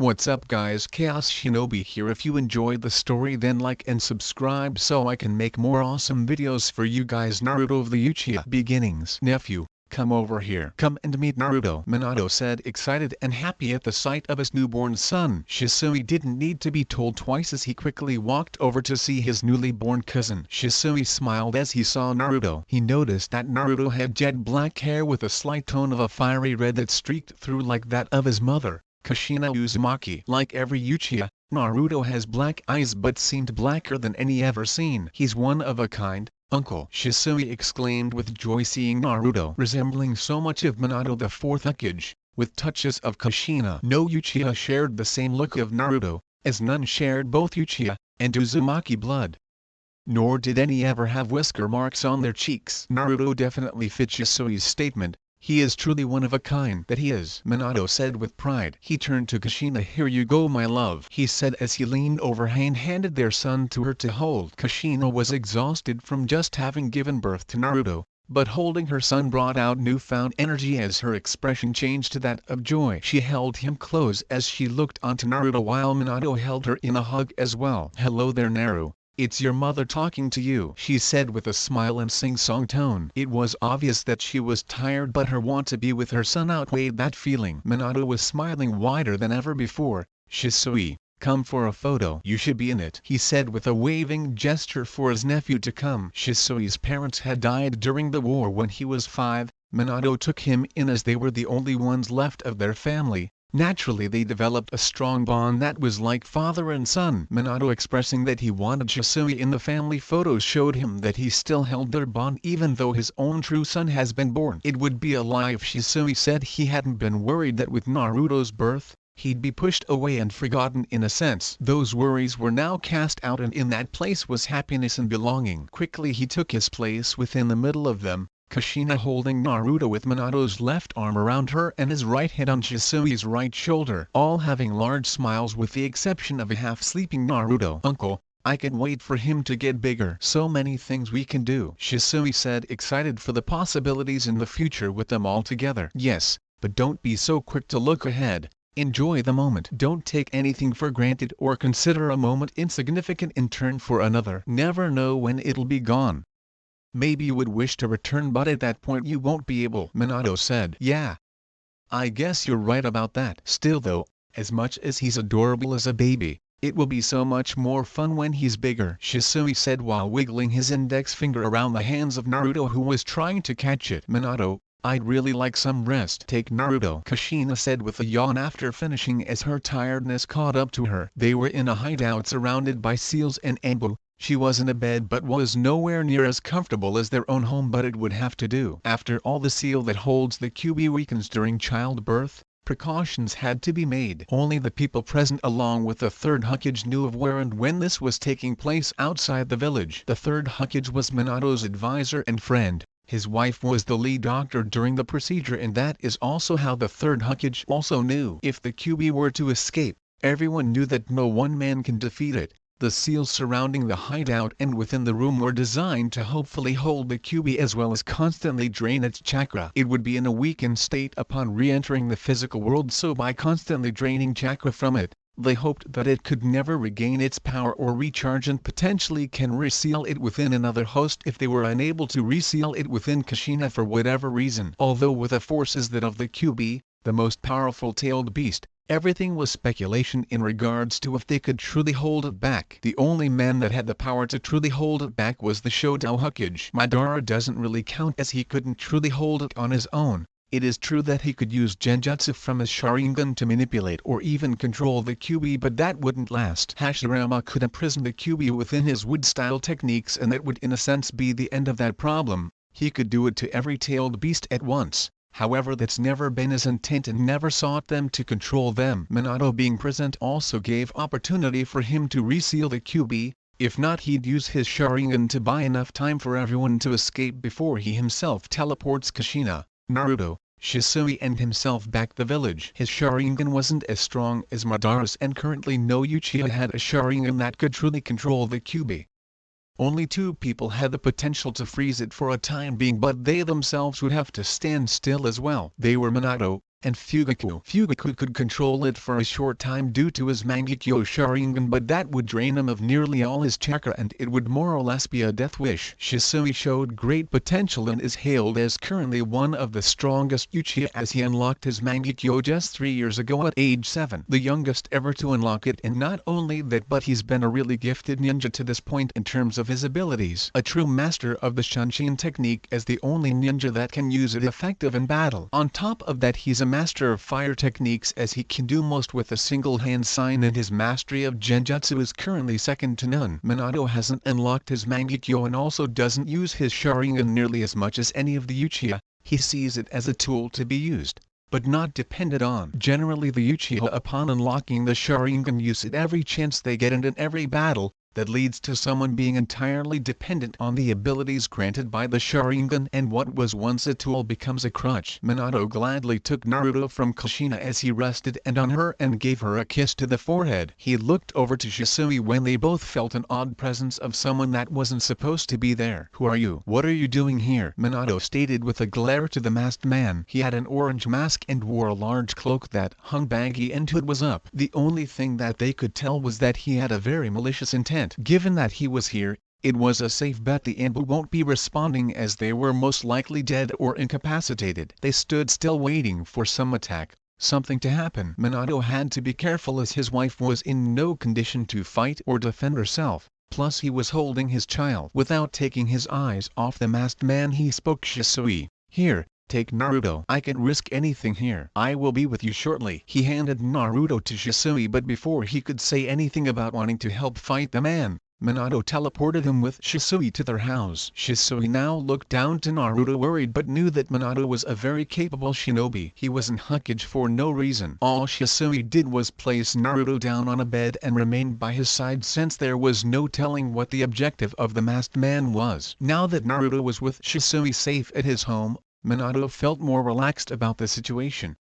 What's up guys, Chaos Shinobi here. If you enjoyed the story then like and subscribe so I can make more awesome videos for you guys. Naruto of the Uchiha beginnings. Nephew, come over here. Come and meet Naruto, Minato said, excited and happy at the sight of his newborn son. Shisui didn't need to be told twice as he quickly walked over to see his newly born cousin. Shisui smiled as he saw Naruto. He noticed that Naruto had jet black hair with a slight tone of a fiery red that streaked through like that of his mother, Kushina Uzumaki. Like every Uchiha, Naruto has black eyes but seemed blacker than any ever seen. He's one of a kind, uncle, Shisui exclaimed with joy seeing Naruto resembling so much of Minato the fourth Hokage, with touches of Kushina. No Uchiha shared the same look of Naruto, as none shared both Uchiha and Uzumaki blood. Nor did any ever have whisker marks on their cheeks. Naruto definitely fit Shisui's statement. He is truly one of a kind. That he is, Minato said with pride. He turned to Kushina. Here you go my love, he said as he leaned over and handed their son to her to hold. Kushina was exhausted from just having given birth to Naruto, but holding her son brought out newfound energy as her expression changed to that of joy. She held him close as she looked onto Naruto while Minato held her in a hug as well. Hello there Naru. It's your mother talking to you, she said with a smile and sing-song tone. It was obvious that she was tired but her want to be with her son outweighed that feeling. Minato was smiling wider than ever before. Shisui, come for a photo. You should be in it, he said with a waving gesture for his nephew to come. Shisui's parents had died during the war when he was 5. Minato took him in as they were the only ones left of their family. Naturally they developed a strong bond that was like father and son. Minato expressing that he wanted Shisui in the family photos showed him that he still held their bond even though his own true son has been born. It would be a lie if Shisui said he hadn't been worried that with Naruto's birth, he'd be pushed away and forgotten in a sense. Those worries were now cast out and in that place was happiness and belonging. Quickly he took his place within the middle of them, Kushina holding Naruto with Minato's left arm around her and his right head on Shisui's right shoulder, all having large smiles with the exception of a half-sleeping Naruto. Uncle, I can't wait for him to get bigger. So many things we can do, Shisui said, excited for the possibilities in the future with them all together. Yes, but don't be so quick to look ahead. Enjoy the moment. Don't take anything for granted or consider a moment insignificant in turn for another. Never know when it'll be gone. Maybe you would wish to return but at that point you won't be able, Minato said. Yeah. I guess you're right about that. Still though, as much as he's adorable as a baby, it will be so much more fun when he's bigger, Shisui said while wiggling his index finger around the hands of Naruto who was trying to catch it. Minato, I'd really like some rest. Take Naruto, Kushina said with a yawn after finishing as her tiredness caught up to her. They were in a hideout surrounded by seals and ambu. She was in a bed but was nowhere near as comfortable as their own home, but it would have to do. After all, the seal that holds the Kyuubi weakens during childbirth. Precautions had to be made. Only the people present along with the third Hokage knew of where and when this was taking place outside the village. The third Hokage was Minato's advisor and friend. His wife was the lead doctor during the procedure, and that is also how the third Hokage also knew. If the Kyuubi were to escape, everyone knew that no one man can defeat it. The seals surrounding the hideout and within the room were designed to hopefully hold the Kyuubi as well as constantly drain its chakra. It would be in a weakened state upon re-entering the physical world, so by constantly draining chakra from it, they hoped that it could never regain its power or recharge and potentially can reseal it within another host if they were unable to reseal it within Kushina for whatever reason. Although with the forces that of the Kyuubi, the most powerful tailed beast, everything was speculation in regards to if they could truly hold it back. The only man that had the power to truly hold it back was the Shoto Hokage. Madara doesn't really count as he couldn't truly hold it on his own. It is true that he could use Genjutsu from his Sharingan to manipulate or even control the Kyuubi, but that wouldn't last. Hashirama could imprison the Kyuubi within his wood-style techniques and that would in a sense be the end of that problem. He could do it to every tailed beast at once. However, that's never been his intent and never sought them to control them. Minato being present also gave opportunity for him to reseal the Kyuubi. If not, he'd use his Sharingan to buy enough time for everyone to escape before he himself teleports Kushina, Naruto, Shisui and himself back the village. His Sharingan wasn't as strong as Madara's and currently no Uchiha had a Sharingan that could truly control the Kyuubi. Only 2 people had the potential to freeze it for a time being, but they themselves would have to stand still as well. They were Minato, and Fugaku. Fugaku could control it for a short time due to his Mangekyo Sharingan, but that would drain him of nearly all his chakra and it would more or less be a death wish. Shisui showed great potential and is hailed as currently one of the strongest Uchiha as he unlocked his Mangekyo just 3 years ago at age 7. The youngest ever to unlock it, and not only that but he's been a really gifted ninja to this point in terms of his abilities. A true master of the Shunshin technique as the only ninja that can use it effective in battle. On top of that he's a master of fire techniques as he can do most with a single hand sign, and his mastery of Genjutsu is currently second to none. Minato hasn't unlocked his Mangekyo and also doesn't use his Sharingan nearly as much as any of the Uchiha. He sees it as a tool to be used, but not depended on. Generally the Uchiha upon unlocking the Sharingan use it every chance they get and in every battle. That leads to someone being entirely dependent on the abilities granted by the Sharingan, and what was once a tool becomes a crutch. Minato gladly took Naruto from Kushina as he rested and on her and gave her a kiss to the forehead. He looked over to Shisui when they both felt an odd presence of someone that wasn't supposed to be there. "Who are you? What are you doing here?" Minato stated with a glare to the masked man. He had an orange mask and wore a large cloak that hung baggy and hood was up. The only thing that they could tell was that he had a very malicious intent. Given that he was here, it was a safe bet the Anbu won't be responding as they were most likely dead or incapacitated. They stood still waiting for some attack, something to happen. Minato had to be careful as his wife was in no condition to fight or defend herself, plus he was holding his child. Without taking his eyes off the masked man he spoke. "Shisui, here. Take Naruto. I can risk anything here. I will be with you shortly." He handed Naruto to Shisui, but before he could say anything about wanting to help fight the man, Minato teleported him with Shisui to their house. Shisui now looked down to Naruto worried but knew that Minato was a very capable shinobi. He was in Hokage for no reason. All Shisui did was place Naruto down on a bed and remained by his side since there was no telling what the objective of the masked man was. Now that Naruto was with Shisui safe at his home, Minato felt more relaxed about the situation.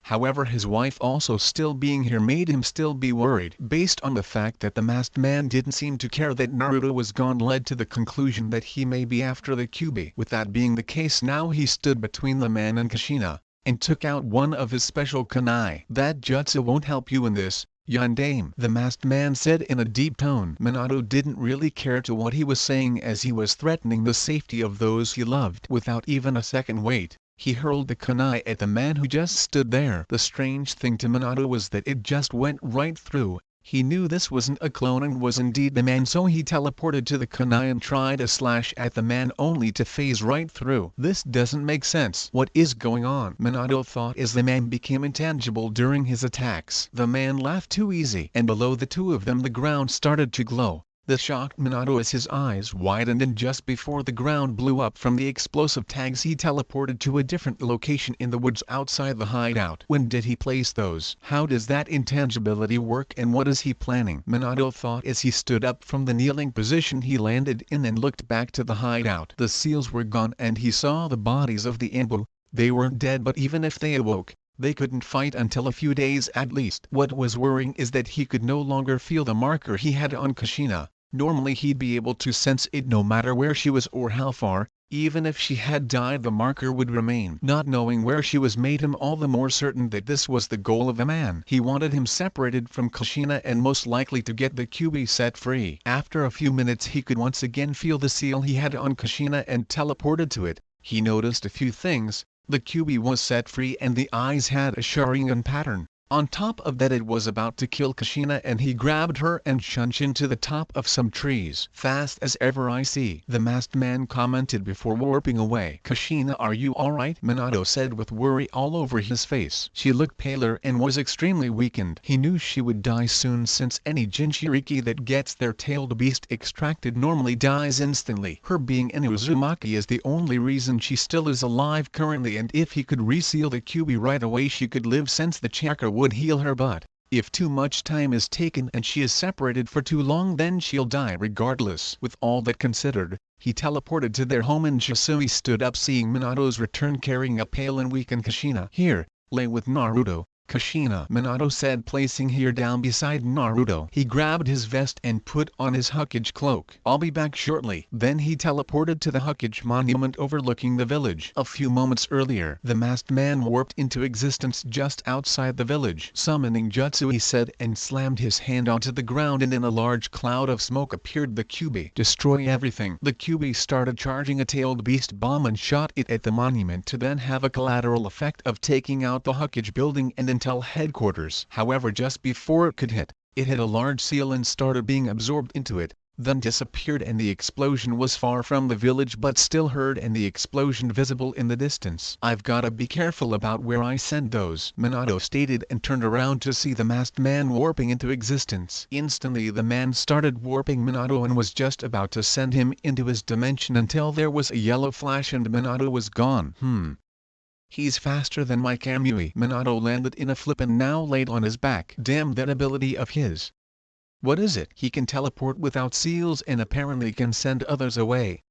However, his wife also still being here made him still be worried. Based on the fact that the masked man didn't seem to care that Naruto was gone led to the conclusion that he may be after the Kyuubi. With that being the case, now he stood between the man and Kushina, and took out one of his special kunai. "That jutsu won't help you in this, Yandame," the masked man said in a deep tone. Minato didn't really care to what he was saying as he was threatening the safety of those he loved. Without even a second wait, he hurled the kunai at the man who just stood there. The strange thing to Minato was that it just went right through. He knew this wasn't a clone and was indeed the man, so he teleported to the kunai and tried to slash at the man only to phase right through. "This doesn't make sense. What is going on?" Minato thought as the man became intangible during his attacks. The man laughed too easy, and below the two of them the ground started to glow. This shocked Minato as his eyes widened, and just before the ground blew up from the explosive tags he teleported to a different location in the woods outside the hideout. When did he place those? How does that intangibility work and what is he planning? Minato thought as he stood up from the kneeling position he landed in and looked back to the hideout. The seals were gone and he saw the bodies of the Anbu. They weren't dead, but even if they awoke, they couldn't fight until a few days at least. What was worrying is that he could no longer feel the marker he had on Kushina. Normally he'd be able to sense it no matter where she was or how far. Even if she had died, the marker would remain. Not knowing where she was made him all the more certain that this was the goal of the man. He wanted him separated from Kushina and most likely to get the Kyuubi set free. After a few minutes he could once again feel the seal he had on Kushina and teleported to it. He noticed a few things. The Kyuubi was set free and the eyes had a Sharingan pattern. On top of that, it was about to kill Kushina and he grabbed her and shunshin to the top of some trees. "Fast as ever I see," the masked man commented before warping away. "Kushina, are you alright?" Minato said with worry all over his face. She looked paler and was extremely weakened. He knew she would die soon since any Jinchuriki that gets their tailed beast extracted normally dies instantly. Her being in Uzumaki is the only reason she still is alive currently, and if he could reseal the Kyuubi right away she could live since the chakra would heal her, but if too much time is taken and she is separated for too long, then she'll die regardless. With all that considered, he teleported to their home and Shisui stood up seeing Minato's return carrying a pale and weakened Kushina. "Here, lay with Naruto, Kushina, Minato said, placing her down beside Naruto. He grabbed his vest and put on his Hokage cloak. I'll be back shortly. Then he teleported to the Hokage monument overlooking the village. A few moments earlier, the masked man warped into existence just outside the village. Summoning jutsu, he said, and slammed his hand onto the ground, and in a large cloud of smoke appeared the Kyuubi. Destroy everything. The Kyuubi started charging a tailed beast bomb and shot it at the monument to then have a collateral effect of taking out the Hokage building and Intel headquarters. However, just before it could hit, it hit a large seal and started being absorbed into it, then disappeared, and the explosion was far from the village but still heard and the explosion visible in the distance. I've gotta be careful about where I send those, Minato stated, and turned around to see the masked man warping into existence. Instantly the man started warping Minato and was just about to send him into his dimension until there was a yellow flash and Minato was gone. He's faster than my Kamui. Minato landed in a flip and now laid on his back. Damn that ability of his. What is it? He can teleport without seals and apparently can send others away.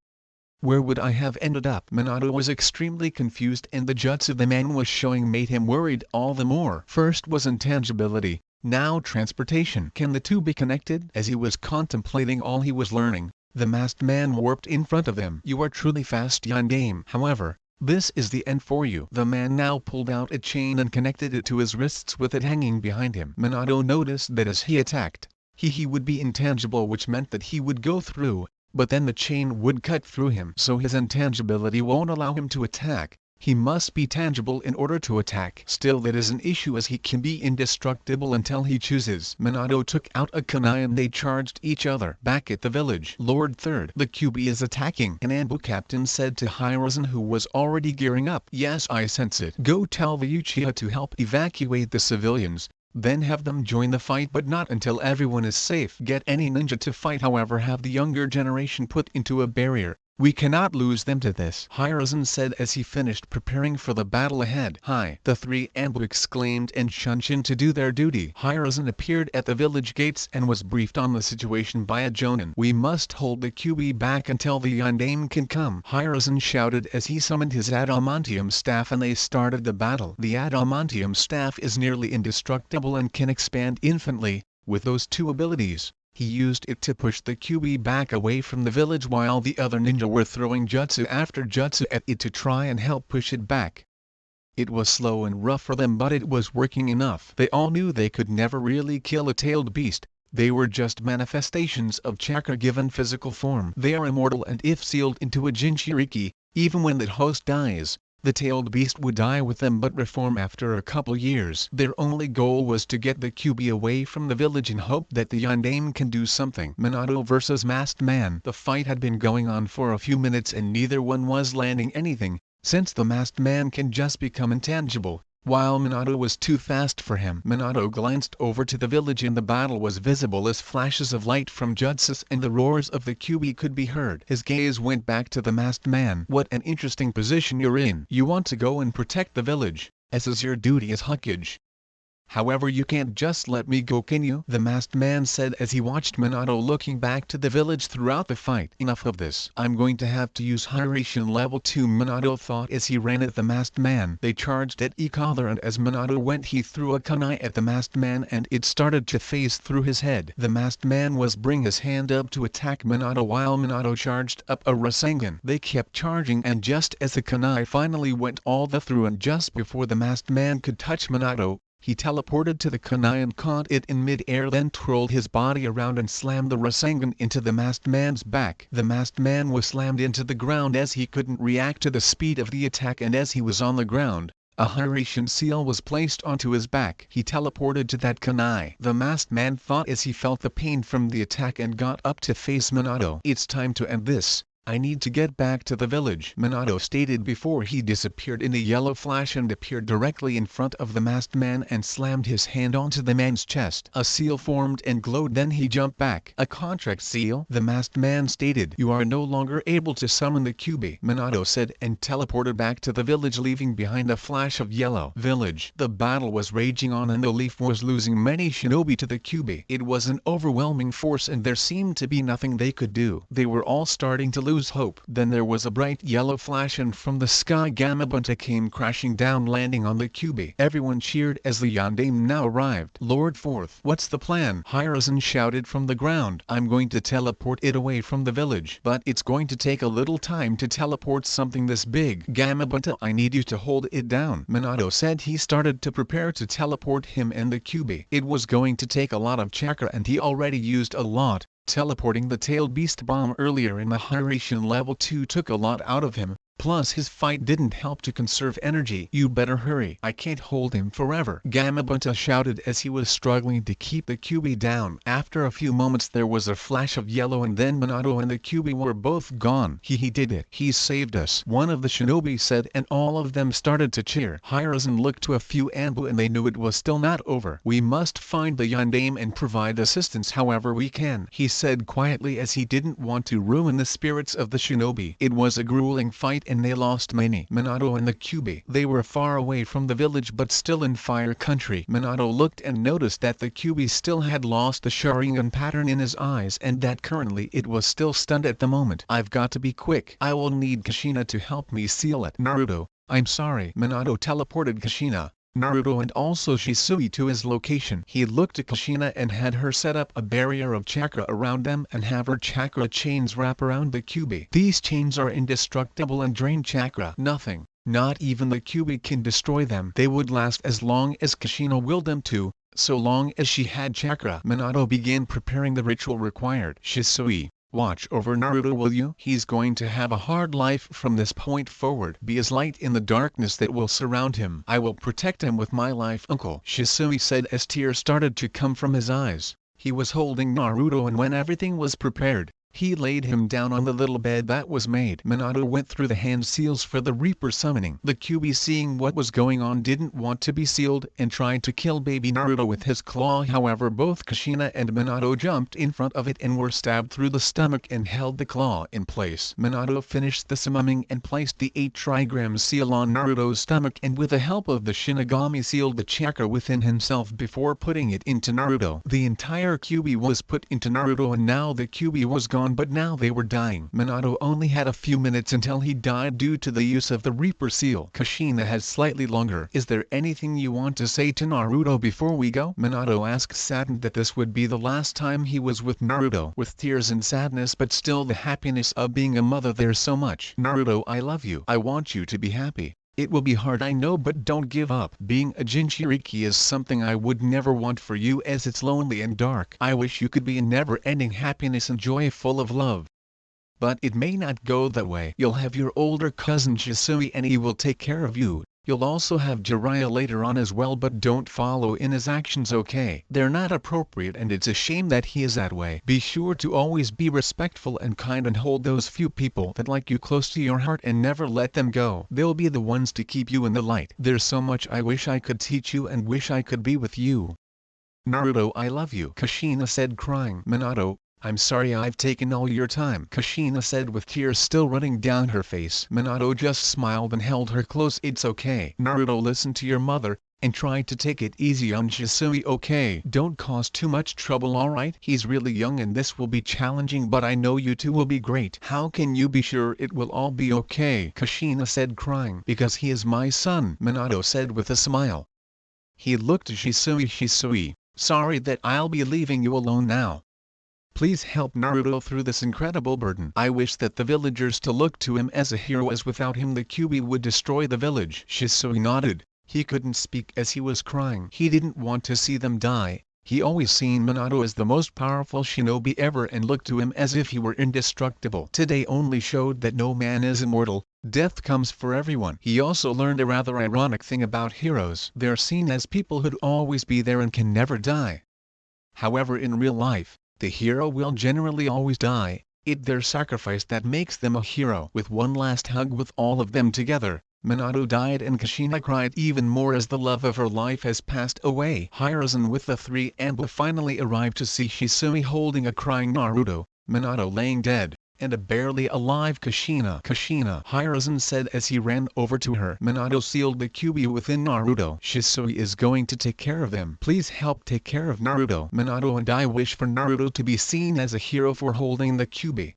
Where would I have ended up? Minato was extremely confused, and the jutsu the man was showing made him worried all the more. First was intangibility, now transportation. Can the two be connected? As he was contemplating all he was learning, the masked man warped in front of him. You are truly fast, Yandame. However, this is the end for you. The man now pulled out a chain and connected it to his wrists with it hanging behind him. Minato noticed that as he attacked, he would be intangible, which meant that he would go through, but then the chain would cut through him. So his intangibility won't allow him to attack. He must be tangible in order to attack. Still, that is an issue as he can be indestructible until he chooses. Minato took out a kunai and they charged each other. Back at the village, Lord Third, the Kyuubi, is attacking. An Anbu captain said to Hiruzen, who was already gearing up, "Yes, I sense it. Go tell the Uchiha to help evacuate the civilians, then have them join the fight, but not until everyone is safe. Get any ninja to fight, however have the younger generation put into a barrier. We cannot lose them to this," Hiruzen said as he finished preparing for the battle ahead. "Hi!" the three Anbu exclaimed and shunshin to do their duty. Hiruzen appeared at the village gates and was briefed on the situation by a jonin. "We must hold the Kyuubi back until the Yandame can come," Hiruzen shouted as he summoned his adamantium staff and they started the battle. The adamantium staff is nearly indestructible and can expand infinitely. With those two abilities, he used it to push the Kyuubi back away from the village while the other ninja were throwing jutsu after jutsu at it to try and help push it back. It was slow and rough for them, but it was working enough. They all knew they could never really kill a tailed beast. They were just manifestations of chakra given physical form. They are immortal, and if sealed into a Jinchuriki, even when that host dies, the tailed beast would die with them but reform after a couple years. Their only goal was to get the Kyuubi away from the village and hope that the Yandame can do something. Minato vs Masked Man. The fight had been going on for a few minutes and neither one was landing anything, since the Masked Man can just become intangible, while Minato was too fast for him. Minato glanced over to the village and the battle was visible as flashes of light from jutsus and the roars of the Kyuubi could be heard. His gaze went back to the masked man. "What an interesting position you're in. You want to go and protect the village, as is your duty as Hokage. However, you can't just let me go, can you?" the masked man said as he watched Minato looking back to the village throughout the fight. "Enough of this. I'm going to have to use Hiraishin level 2, Minato thought as he ran at the masked man. They charged at each other and as Minato went he threw a kunai at the masked man and it started to phase through his head. The masked man was bring his hand up to attack Minato while Minato charged up a Rasengan. They kept charging and just as the kunai finally went all the through and just before the masked man could touch Minato, he teleported to the kunai and caught it in mid-air, then twirled his body around and slammed the Rasengan into the masked man's back. The masked man was slammed into the ground as he couldn't react to the speed of the attack, and as he was on the ground, a Hiraishin seal was placed onto his back. He teleported to that kunai. The masked man thought as he felt the pain from the attack and got up to face Minato. "It's time to end this. I need to get back to the village," Minato stated before he disappeared in a yellow flash and appeared directly in front of the masked man and slammed his hand onto the man's chest. A seal formed and glowed, then he jumped back. "A contract seal?" the masked man stated. "You are no longer able to summon the Kyuubi," Minato said and teleported back to the village, leaving behind a flash of yellow. Village. The battle was raging on and the Leaf was losing many shinobi to the Kyuubi. It was an overwhelming force and there seemed to be nothing they could do. They were all starting to lose lose hope. Then there was a bright yellow flash and from the sky Gamabunta came crashing down, landing on the Kyuubi. Everyone cheered as the Yondaime now arrived. Lord Fourth, what's the plan? Hiruzen shouted from the ground. I'm going to teleport it away from the village. But it's going to take a little time to teleport something this big. Gamabunta, I need you to hold it down. Minato said. He started to prepare to teleport him and the Kyuubi. It was going to take a lot of chakra and he already used a lot. Teleporting the tailed beast bomb earlier in the Hiraishin level 2 took a lot out of him, plus his fight didn't help to conserve energy. You better hurry. I can't hold him forever. Gamabunta shouted as he was struggling to keep the Kyuubi down. After a few moments there was a flash of yellow and then Minato and the Kyuubi were both gone. He did it. He saved us, one of the shinobi said, and all of them started to cheer. Hiruzen looked to a few Anbu and they knew it was still not over. We must find the Yondaime and provide assistance however we can, he said quietly as he didn't want to ruin the spirits of the shinobi. It was a grueling fight and they lost many. Minato and the Kyuubi. They were far away from the village but still in fire country. Minato looked and noticed that the Kyuubi still had lost the Sharingan pattern in his eyes and that currently it was still stunned at the moment. I've got to be quick. I will need Kushina to help me seal it. Naruto, I'm sorry. Minato teleported Kushina, Naruto and also Shisui to his location. He looked at Kushina and had her set up a barrier of chakra around them and have her chakra chains wrap around the Kyuubi. These chains are indestructible and drain chakra. Nothing, not even the Kyuubi can destroy them. They would last as long as Kushina willed them to, so long as she had chakra. Minato began preparing the ritual required. Shisui, watch over Naruto will you? He's going to have a hard life from this point forward. Be his light in the darkness that will surround him. I will protect him with my life, uncle, Shisui said as tears started to come from his eyes. He was holding Naruto and when everything was prepared, he laid him down on the little bed that was made. Minato went through the hand seals for the Reaper summoning. The Kyuubi, seeing what was going on, didn't want to be sealed and tried to kill baby Naruto with his claw. However, both Kushina and Minato jumped in front of it and were stabbed through the stomach and held the claw in place. Minato finished the summoning and placed the 8 trigram seal on Naruto's stomach and with the help of the Shinigami sealed the chakra within himself before putting it into Naruto. The entire Kyuubi was put into Naruto and now the Kyuubi was gone, but now they were dying. Minato only had a few minutes until he died due to the use of the Reaper seal. Kushina has slightly longer. Is there anything you want to say to Naruto before we go? Minato asked, saddened that this would be the last time he was with Naruto. With tears and sadness but still the happiness of being a mother. There's so much. Naruto, I love you. I want you to be happy. It will be hard, I know, but don't give up. Being a Jinchuriki is something I would never want for you as it's lonely and dark. I wish you could be in never-ending happiness and joy full of love. But it may not go that way. You'll have your older cousin Shisui and he will take care of you. You'll also have Jiraiya later on as well, but don't follow in his actions, okay? They're not appropriate and it's a shame that he is that way. Be sure to always be respectful and kind and hold those few people that like you close to your heart and never let them go. They'll be the ones to keep you in the light. There's so much I wish I could teach you and wish I could be with you. Naruto, I love you, Kushina said crying. Minato, I'm sorry I've taken all your time, Kushina said with tears still running down her face. Minato just smiled and held her close. It's okay. Naruto, listen to your mother, and try to take it easy on Shisui, okay? Don't cause too much trouble, alright? He's really young and this will be challenging, but I know you two will be great. How can you be sure it will all be okay? Kushina said crying. Because he is my son, Minato said with a smile. He looked at Shisui. Shisui, sorry that I'll be leaving you alone now. Please help Naruto through this incredible burden. I wish that the villagers to look to him as a hero, as without him the Kyuubi would destroy the village. Shisui nodded. He couldn't speak as he was crying. He didn't want to see them die. He always seen Minato as the most powerful shinobi ever and looked to him as if he were indestructible. Today only showed that no man is immortal. Death comes for everyone. He also learned a rather ironic thing about heroes. They're seen as people who'd always be there and can never die. However, in real life, the hero will generally always die. It's their sacrifice that makes them a hero. With one last hug with all of them together, Minato died and Kushina cried even more as the love of her life has passed away. Hiruzen with the 3 Anbu finally arrived to see Shisui holding a crying Naruto, Minato laying dead, and a barely alive Kushina. Hiruzen said as he ran over to her. Minato sealed the Kyuubi within Naruto. Shisui is going to take care of them. Please help take care of Naruto. Minato and I wish for Naruto to be seen as a hero for holding the Kyuubi.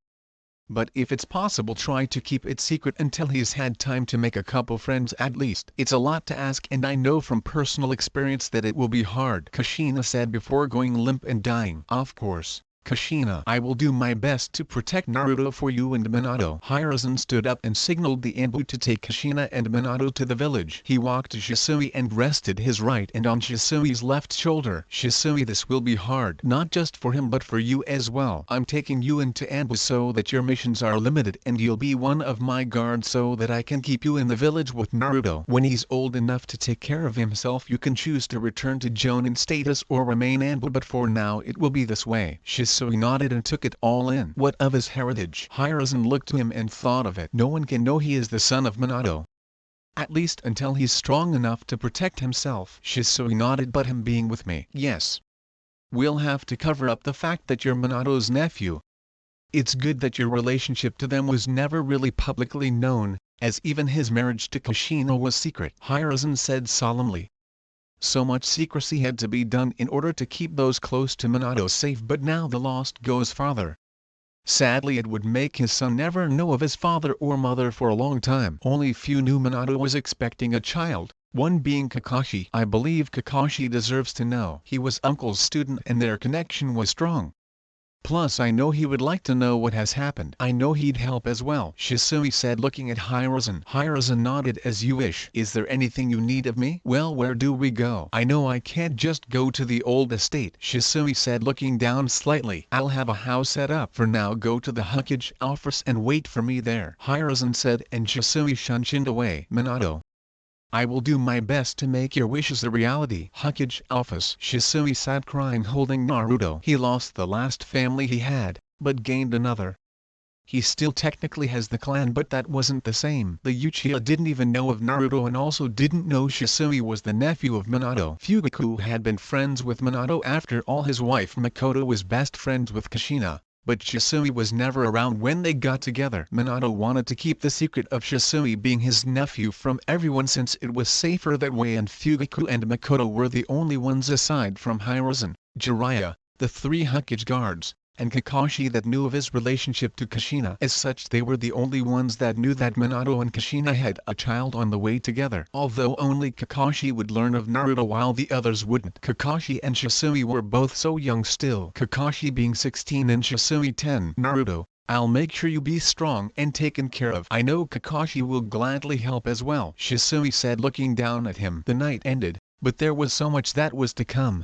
but if it's possible try to keep it secret until he's had time to make a couple friends at least. It's a lot to ask and I know from personal experience that it will be hard, Kushina said before going limp and dying. Of course, Kushina, I will do my best to protect Naruto for you and Minato. Hiruzen stood up and signaled the Anbu to take Kushina and Minato to the village. He walked to Shisui and rested his right hand on Shisui's left shoulder. Shisui, this will be hard, not just for him but for you as well. I'm taking you into Anbu so that your missions are limited and you'll be one of my guards so that I can keep you in the village with Naruto. When he's old enough to take care of himself you can choose to return to Jonin status or remain Anbu, but for now it will be this way. Shisui nodded and took it all in. What of his heritage? Hiruzen looked to him and thought of it. No one can know he is the son of Minato. At least until he's strong enough to protect himself. Shisui nodded. But him being with me? Yes. We'll have to cover up the fact that you're Minato's nephew. It's good that your relationship to them was never really publicly known, as even his marriage to Kushina was secret, Hiruzen said solemnly. So much secrecy had to be done in order to keep those close to Minato safe, but now the lost goes farther. Sadly, it would make his son never know of his father or mother for a long time. Only few knew Minato was expecting a child, one being Kakashi. I believe Kakashi deserves to know. He was uncle's student and their connection was strong. Plus I know he would like to know what has happened. I know he'd help as well, Shisui said looking at Hiruzen. Hiruzen nodded. As you wish. Is there anything you need of me? Well, where do we go? I know I can't just go to the old estate, Shisui said looking down slightly. I'll have a house set up. For now go to the Hokage office and wait for me there, Hiruzen said, and Shisui shunshined away. Minato, I will do my best to make your wishes a reality. Hokage office. Shisui sat crying holding Naruto. He lost the last family he had, but gained another. He still technically has the clan, but that wasn't the same. The Uchiha didn't even know of Naruto and also didn't know Shisui was the nephew of Minato. Fugaku had been friends with Minato after all. His wife Makoto was best friends with Kushina, but Shisui was never around when they got together. Minato wanted to keep the secret of Shisui being his nephew from everyone since it was safer that way, and Fugaku and Makoto were the only ones aside from Hiruzen, Jiraiya, the three Hokage guards, and Kakashi that knew of his relationship to Kushina. As such, they were the only ones that knew that Minato and Kushina had a child on the way together. Although only Kakashi would learn of Naruto while the others wouldn't. Kakashi and Shisui were both so young still, Kakashi being 16 and Shisui 10. Naruto, I'll make sure you be strong and taken care of. I know Kakashi will gladly help as well, Shisui said looking down at him. The night ended, but there was so much that was to come.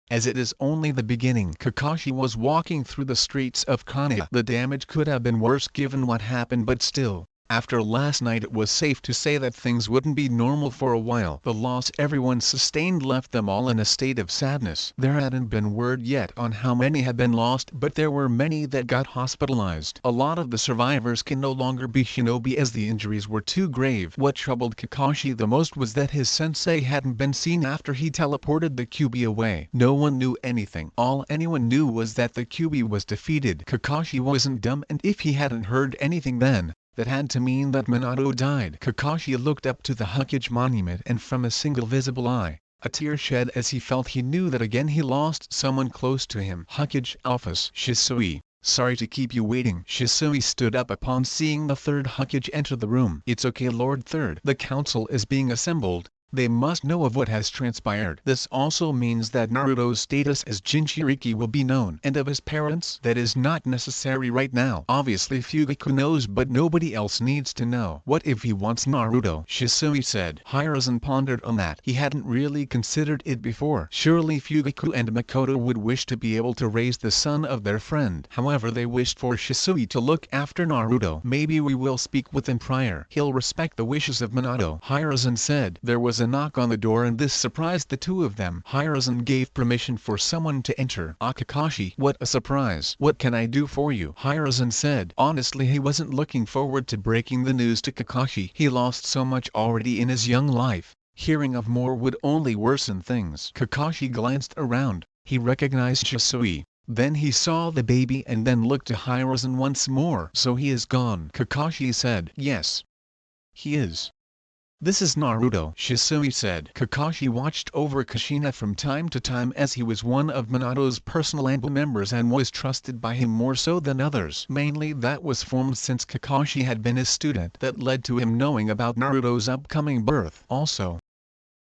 As it is only the beginning. Kakashi was walking through the streets of Konoha. The damage could have been worse given what happened, but still, after last night it was safe to say that things wouldn't be normal for a while. The loss everyone sustained left them all in a state of sadness. There hadn't been word yet on how many had been lost, but there were many that got hospitalized. A lot of the survivors can no longer be shinobi as the injuries were too grave. What troubled Kakashi the most was that his sensei hadn't been seen after he teleported the Kyuubi away. No one knew anything. All anyone knew was that the Kyuubi was defeated. Kakashi wasn't dumb, and if he hadn't heard anything then, that had to mean that Minato died. Kakashi looked up to the Hokage monument and from a single visible eye, a tear shed as he felt he knew that again he lost someone close to him. Hokage office. Shisui, sorry to keep you waiting. Shisui stood up upon seeing the third Hokage enter the room. It's okay, Lord Third. The council is being assembled. They must know of what has transpired. This also means that Naruto's status as Jinchuriki will be known. And of his parents? That is not necessary right now. Obviously Fugaku knows, but nobody else needs to know. What if he wants Naruto? Shisui said. Hiruzen pondered on that. He hadn't really considered it before. Surely Fugaku and Makoto would wish to be able to raise the son of their friend. However, they wished for Shisui to look after Naruto. Maybe we will speak with him prior. He'll respect the wishes of Minato, Hiruzen said. There was a knock on the door and this surprised the two of them. Hiruzen gave permission for someone to enter. Kakashi, what a surprise. What can I do for you? Hiruzen said. Honestly, he wasn't looking forward to breaking the news to Kakashi. He lost so much already in his young life. Hearing of more would only worsen things. Kakashi glanced around. He recognized Shisui. Then he saw the baby and then looked to Hiruzen once more. So he is gone, Kakashi said. Yes. He is. This is Naruto, Shisui said. Kakashi watched over Kushina from time to time as he was one of Minato's personal ambu members and was trusted by him more so than others. Mainly that was formed since Kakashi had been his student that led to him knowing about Naruto's upcoming birth. Also,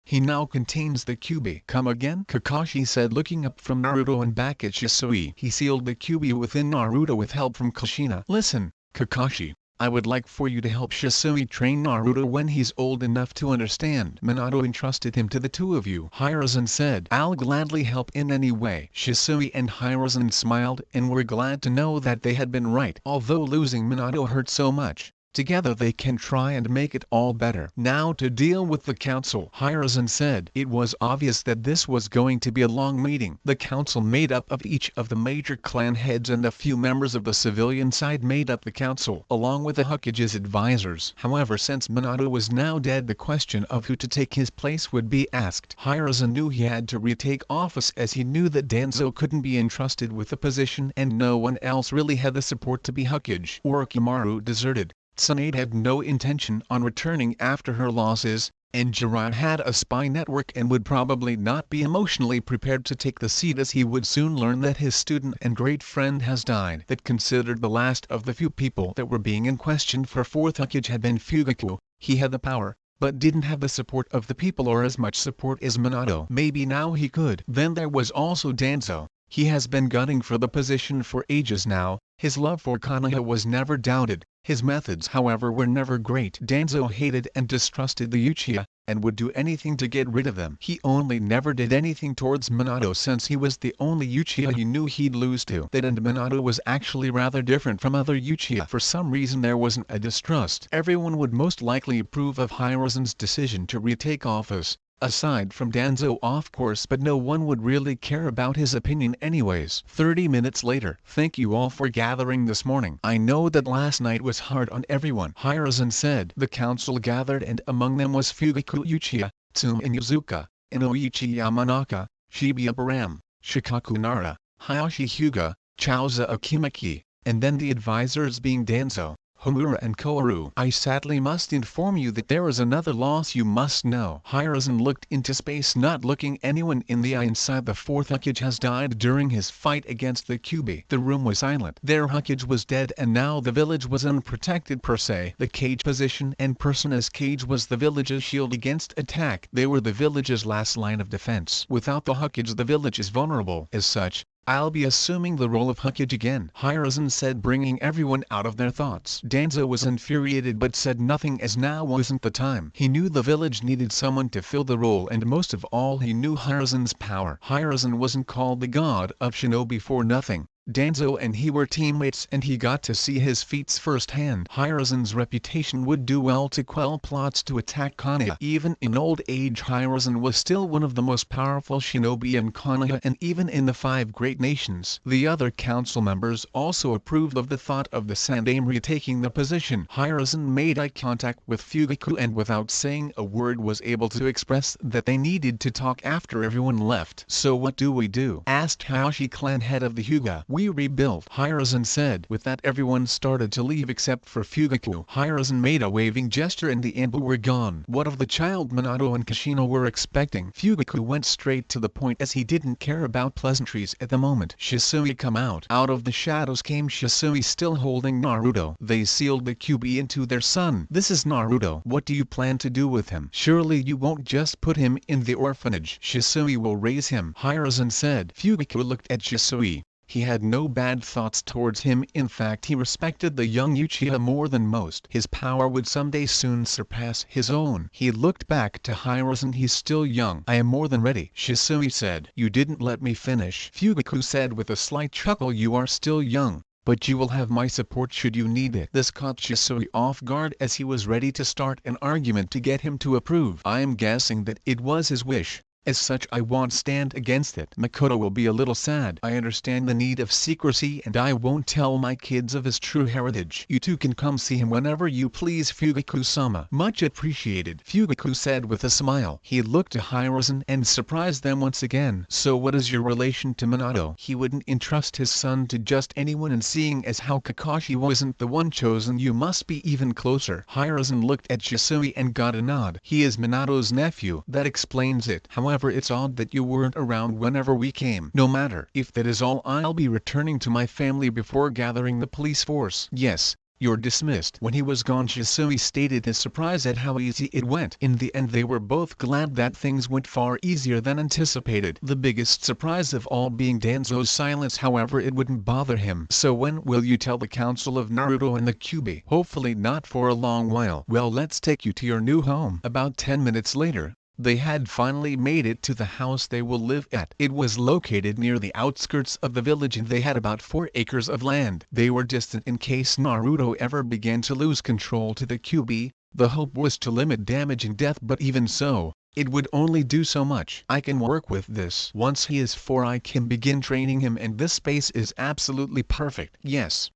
he now contains the Kyuubi. Come again? Kakashi said looking up from Naruto and back at Shisui. He sealed the Kyuubi within Naruto with help from Kushina. Listen, Kakashi. I would like for you to help Shisui train Naruto when he's old enough to understand. Minato entrusted him to the two of you. Hiruzen said, I'll gladly help in any way. Shisui and Hiruzen smiled and were glad to know that they had been right. Although losing Minato hurt so much, together they can try and make it all better. Now to deal with the council, Hiruzen said. It was obvious that this was going to be a long meeting. The council made up of each of the major clan heads and a few members of the civilian side made up the council, along with the Hokage's advisors. However, since Minato was now dead, the question of who to take his place would be asked. Hiruzen knew he had to retake office as he knew that Danzo couldn't be entrusted with the position and no one else really had the support to be Hokage. Orochimaru deserted. Tsunade had no intention on returning after her losses, and Jiraiya had a spy network and would probably not be emotionally prepared to take the seat as he would soon learn that his student and great friend has died. That considered the last of the few people that were being in question for fourth Hokage had been Fugaku. He had the power, but didn't have the support of the people or as much support as Minato. Maybe now he could. Then there was also Danzo. He has been gunning for the position for ages now. His love for Konoha was never doubted. His methods however were never great. Danzo hated and distrusted the Uchiha, and would do anything to get rid of them. He only never did anything towards Minato since he was the only Uchiha he knew he'd lose to. That and Minato was actually rather different from other Uchiha. For some reason there wasn't a distrust. Everyone would most likely approve of Hiruzen's decision to retake office, aside from Danzo of course, but no one would really care about his opinion anyways. 30 minutes later. Thank you all for gathering this morning. I know that last night was hard on everyone, Hiruzen said. The council gathered and among them was Fugaku Uchiha, Tsume Inuzuka, Inoichi Yamanaka, Shibuya Baram, Shikaku Nara, Hayashi Hyuga, Chaoza Akimaki, and then the advisors being Danzo, Homura and Koharu. I sadly must inform you that there is another loss you must know. Hiruzen looked into space, not looking anyone in the eye. Inside, the fourth Hokage has died during his fight against the Kyuubi. The room was silent. Their Hokage was dead and now the village was unprotected per se. The Kage position and person as Kage was the village's shield against attack. They were the village's last line of defense. Without the Hokage the village is vulnerable. As such, I'll be assuming the role of Hokage again, Hiruzen said, bringing everyone out of their thoughts. Danzo was infuriated but said nothing as now wasn't the time. He knew the village needed someone to fill the role and most of all he knew Hiruzen's power. Hiruzen wasn't called the god of shinobi for nothing. Danzo and he were teammates and he got to see his feats firsthand. Hiruzen's reputation would do well to quell plots to attack Konoha. Even in old age Hiruzen was still one of the most powerful shinobi in Konoha and even in the 5 great nations. The other council members also approved of the thought of the Sandaime taking the position. Hiruzen made eye contact with Fugaku and without saying a word was able to express that they needed to talk after everyone left. So what do we do? Asked Hayashi clan head of the Hyuga. We rebuilt, Hiruzen said. With that everyone started to leave except for Fugaku. Hiruzen made a waving gesture and the Anbu were gone. What of the child Minato and Kushina were expecting? Fugaku went straight to the point as he didn't care about pleasantries at the moment. Shisui come out. Out of the shadows came Shisui still holding Naruto. They sealed the Kyuubi into their son. This is Naruto. What do you plan to do with him? Surely you won't just put him in the orphanage. Shisui will raise him, Hiruzen said. Fugaku looked at Shisui. He had no bad thoughts towards him. In fact, he respected the young Uchiha more than most. His power would someday soon surpass his own. He looked back to Hiruzen. He's still young. I am more than ready, Shisui said. You didn't let me finish, Fugaku said with a slight chuckle. You are still young, but you will have my support should you need it. This caught Shisui off guard as he was ready to start an argument to get him to approve. I am guessing that it was his wish, As such I won't stand against it. Makoto will be a little sad. I understand the need of secrecy and I won't tell my kids of his true heritage. You two can come see him whenever you please, Fugaku-sama. Much appreciated, Fugaku said with a smile. He looked to Hiruzen and surprised them once again. So what is your relation to Minato? He wouldn't entrust his son to just anyone, and seeing as how Kakashi wasn't the one chosen, you must be even closer. Hiruzen looked at Shisui and got a nod. He is Minato's nephew. That explains it. However, it's odd that you weren't around whenever we came. No matter. If that is all, I'll be returning to my family before gathering the police force. Yes. You're dismissed. When he was gone, Shisui stated his surprise at how easy it went. In the end they were both glad that things went far easier than anticipated. The biggest surprise of all being Danzo's silence, however, it wouldn't bother him. So when will you tell the council of Naruto and the Kyuubi? Hopefully not for a long while. Well, let's take you to your new home. About 10 minutes later, they had finally made it to the house they will live at. It was located near the outskirts of the village and they had about 4 acres of land. They were distant in case Naruto ever began to lose control to the Kyuubi. The hope was to limit damage and death, but even so, it would only do so much. I can work with this. Once he is 4 I can begin training him, and this space is absolutely perfect. Yes.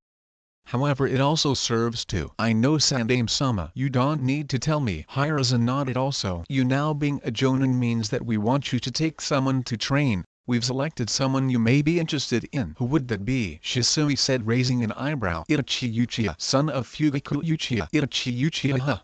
However, it also serves to. I know, Sandaime-sama. You don't need to tell me. Hiruzen nodded also. You now being a jonin means that we want you to take someone to train. We've selected someone you may be interested in. Who would that be? Shisui said, raising an eyebrow. Itachi Uchiha, son of Fugaku Uchiha. Itachi Uchiha.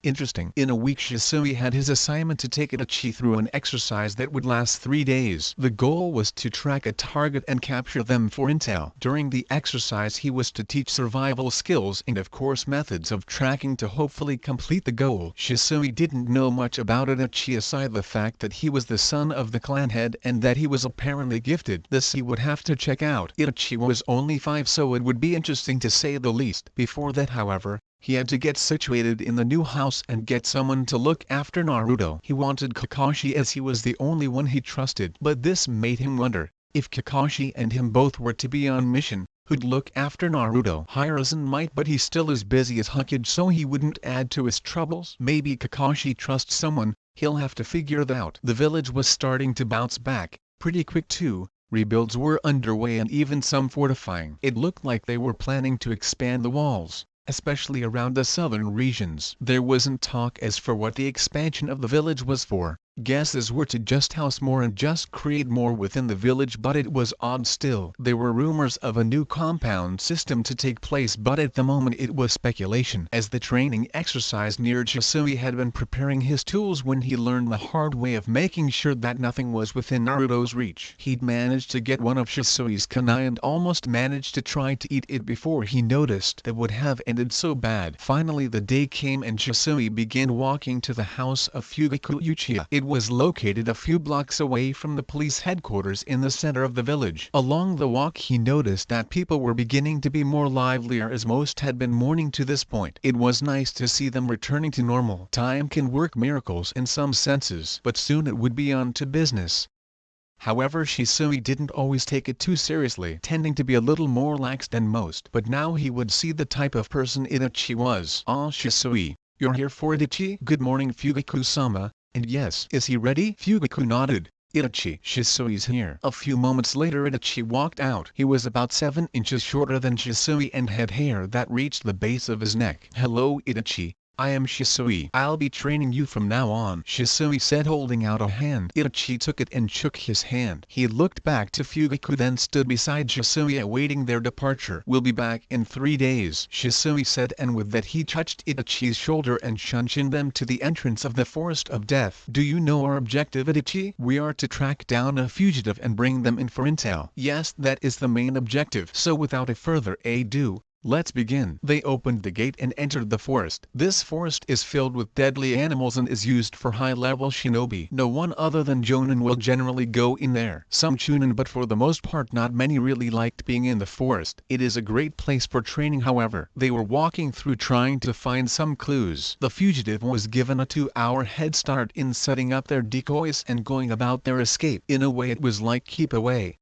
Interesting. In a week, Shisui had his assignment to take Itachi through an exercise that would last 3 days. The goal was to track a target and capture them for intel. During the exercise he was to teach survival skills and of course methods of tracking to hopefully complete the goal. Shisui didn't know much about Itachi aside the fact that he was the son of the clan head and that he was apparently gifted. This he would have to check out. Itachi was only 5, so it would be interesting to say the least. Before that, however, he had to get situated in the new house and get someone to look after Naruto. He wanted Kakashi as he was the only one he trusted. But this made him wonder, if Kakashi and him both were to be on mission, who'd look after Naruto? Hiruzen might, but he still is busy as Hokage, so he wouldn't add to his troubles. Maybe Kakashi trusts someone. He'll have to figure that out. The village was starting to bounce back, pretty quick too. Rebuilds were underway and even some fortifying. It looked like they were planning to expand the walls, especially around the southern regions. There wasn't talk as for what the expansion of the village was for. Guesses were to just house more and just create more within the village, but it was odd still. There were rumors of a new compound system to take place, but at the moment it was speculation. As the training exercise neared, Shisui had been preparing his tools when he learned the hard way of making sure that nothing was within Naruto's reach. He'd managed to get one of Shisui's kunai and almost managed to try to eat it before he noticed that would have ended so bad. Finally the day came and Shisui began walking to the house of Fugaku Uchiha. It was located a few blocks away from the police headquarters in the center of the village. Along the walk he noticed that people were beginning to be more livelier, as most had been mourning to this point. It was nice to see them returning to normal. Time can work miracles in some senses, but soon it would be on to business. However, Shisui didn't always take it too seriously, tending to be a little more lax than most. But now he would see the type of person Itachi was. Ah, Shisui, you're here for Itachi? Good morning, Fugaku-sama. And yes, is he ready? Fugaku nodded. Itachi, Shisui's here. A few moments later Itachi walked out. He was about 7 inches shorter than Shisui and had hair that reached the base of his neck. Hello Itachi, I am Shisui. I'll be training you from now on, Shisui said, holding out a hand. Itachi took it and shook his hand. He looked back to Fugaku, then stood beside Shisui awaiting their departure. We'll be back in 3 days, Shisui said, and with that he touched Itachi's shoulder and shunshined them to the entrance of the Forest of Death. Do you know our objective, Itachi? We are to track down a fugitive and bring them in for intel. Yes, that is the main objective. So without a further ado, let's begin. They opened the gate and entered the forest. This forest is filled with deadly animals and is used for high-level shinobi. No one other than jonin will generally go in there. Some chunin, but for the most part not many, really liked being in the forest. It is a great place for training. However, they were walking through trying to find some clues. The fugitive was given a 2-hour head start in setting up their decoys and going about their escape. In a way it was like keep away.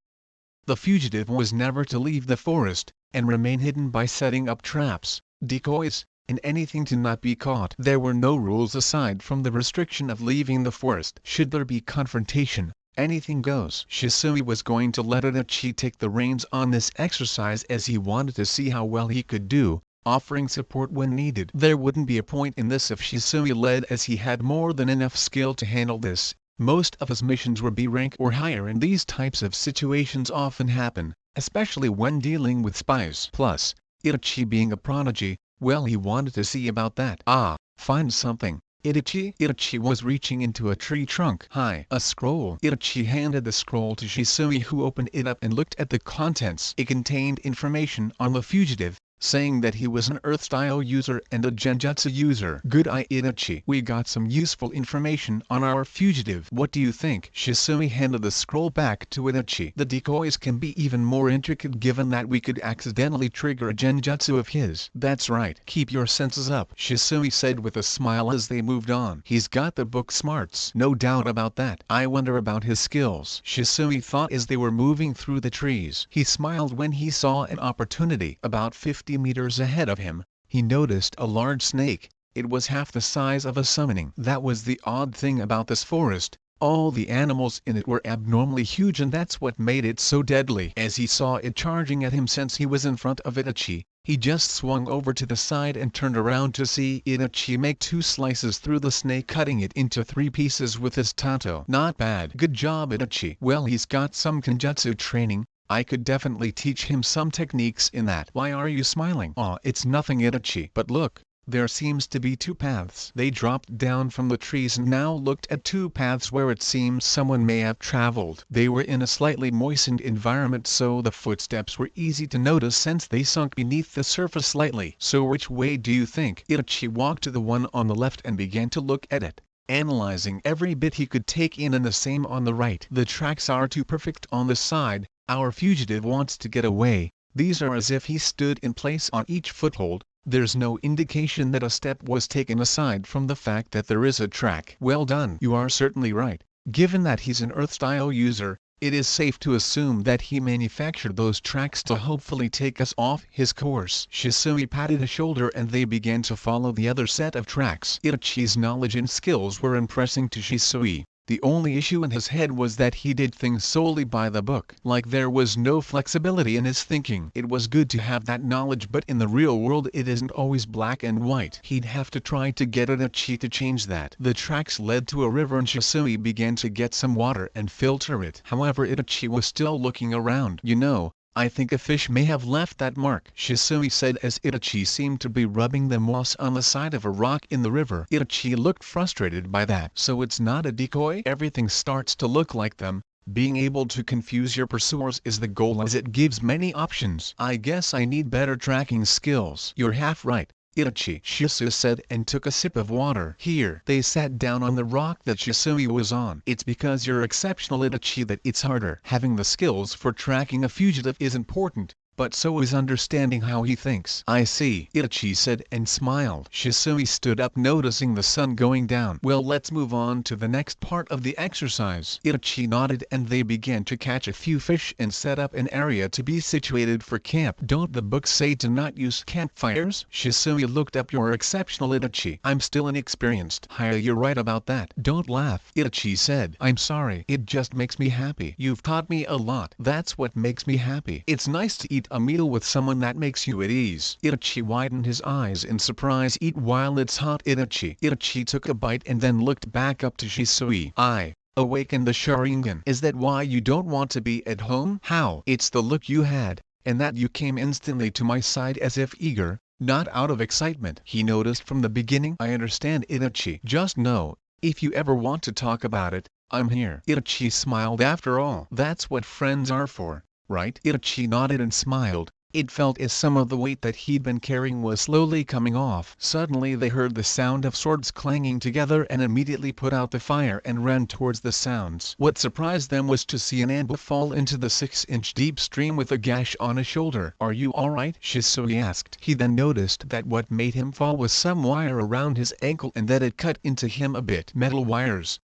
The fugitive was never to leave the forest and remain hidden by setting up traps, decoys, and anything to not be caught. There were no rules aside from the restriction of leaving the forest. Should there be confrontation, anything goes. Shisui was going to let Itachi take the reins on this exercise as he wanted to see how well he could do, offering support when needed. There wouldn't be a point in this if Shisui led, as he had more than enough skill to handle this. Most of his missions were B rank or higher, and these types of situations often happen, especially when dealing with spies. Plus, Itachi being a prodigy, well, he wanted to see about that. Ah, find something, Itachi. Itachi was reaching into a tree trunk. Hi, a scroll. Itachi handed the scroll to Shisui, who opened it up and looked at the contents. It contained information on the fugitive, saying that he was an Earth-style user and a Genjutsu user. Good eye, Itachi. We got some useful information on our fugitive. What do you think? Shisui handed the scroll back to Itachi. The decoys can be even more intricate, given that we could accidentally trigger a Genjutsu of his. That's right. Keep your senses up, Shisui said with a smile as they moved on. He's got the book smarts. No doubt about that. I wonder about his skills, Shisui thought as they were moving through the trees. He smiled when he saw an opportunity. About 50 meters ahead of him, he noticed a large snake. It was half the size of a summoning. That was the odd thing about this forest. All the animals in it were abnormally huge, and that's what made it so deadly. As he saw it charging at him since he was in front of Itachi, he just swung over to the side and turned around to see Itachi make 2 slices through the snake, cutting it into 3 pieces with his tanto. Not bad. Good job, Itachi. Well, he's got some Genjutsu training. I could definitely teach him some techniques in that. Why are you smiling? Aw, it's nothing, Itachi. But look, there seems to be 2 paths. They dropped down from the trees and now looked at 2 paths where it seems someone may have traveled. They were in a slightly moistened environment, so the footsteps were easy to notice since they sunk beneath the surface slightly. So which way do you think? Itachi walked to the one on the left and began to look at it, analyzing every bit he could take in, and the same on the right. The tracks are too perfect on this side. Our fugitive wants to get away. These are as if he stood in place on each foothold. There's no indication that a step was taken aside from the fact that there is a track. Well done. You are certainly right. Given that he's an Earth-style user, it is safe to assume that he manufactured those tracks to hopefully take us off his course. Shisui patted his shoulder and they began to follow the other set of tracks. Itachi's knowledge and skills were impressing to Shisui. The only issue in his head was that he did things solely by the book. Like there was no flexibility in his thinking. It was good to have that knowledge, but in the real world it isn't always black and white. He'd have to try to get Itachi to change that. The tracks led to a river and Shisui began to get some water and filter it. However, Itachi was still looking around. You know, I think a fish may have left that mark, Shisui said as Itachi seemed to be rubbing the moss on the side of a rock in the river. Itachi looked frustrated by that. So it's not a decoy? Everything starts to look like them. Being able to confuse your pursuers is the goal, as it gives many options. I guess I need better tracking skills. You're half right, Itachi, Shisui said and took a sip of water. Here. They sat down on the rock that Shisui was on. It's because you're exceptional, Itachi, that it's harder. Having the skills for tracking a fugitive is important, but so is understanding how he thinks. I see, Itachi said and smiled. Shisui stood up, noticing the sun going down. Well, let's move on to the next part of the exercise. Itachi nodded and they began to catch a few fish and set up an area to be situated for camp. Don't the books say to not use campfires? Shisui looked up. You're exceptional, Itachi. I'm still inexperienced. Hiya, you're right about that. Don't laugh, Itachi said. I'm sorry. It just makes me happy. You've taught me a lot. That's what makes me happy. It's nice to eat a meal with someone that makes you at ease. Itachi widened his eyes in surprise. Eat while it's hot, Itachi. Itachi took a bite and then looked back up to Shisui. I awakened the Sharingan. Is that why you don't want to be at home? How? It's the look you had, and that you came instantly to my side as if eager, not out of excitement. He noticed from the beginning. I understand, Itachi. Just know, if you ever want to talk about it, I'm here. Itachi smiled. After all, that's what friends are for, right? Itachi nodded and smiled. It felt as some of the weight that he'd been carrying was slowly coming off. Suddenly they heard the sound of swords clanging together and immediately put out the fire and ran towards the sounds. What surprised them was to see an Anbu fall into the 6-inch deep stream with a gash on his shoulder. Are you alright? Shisui asked. He then noticed that what made him fall was some wire around his ankle and that it cut into him a bit. Metal wires.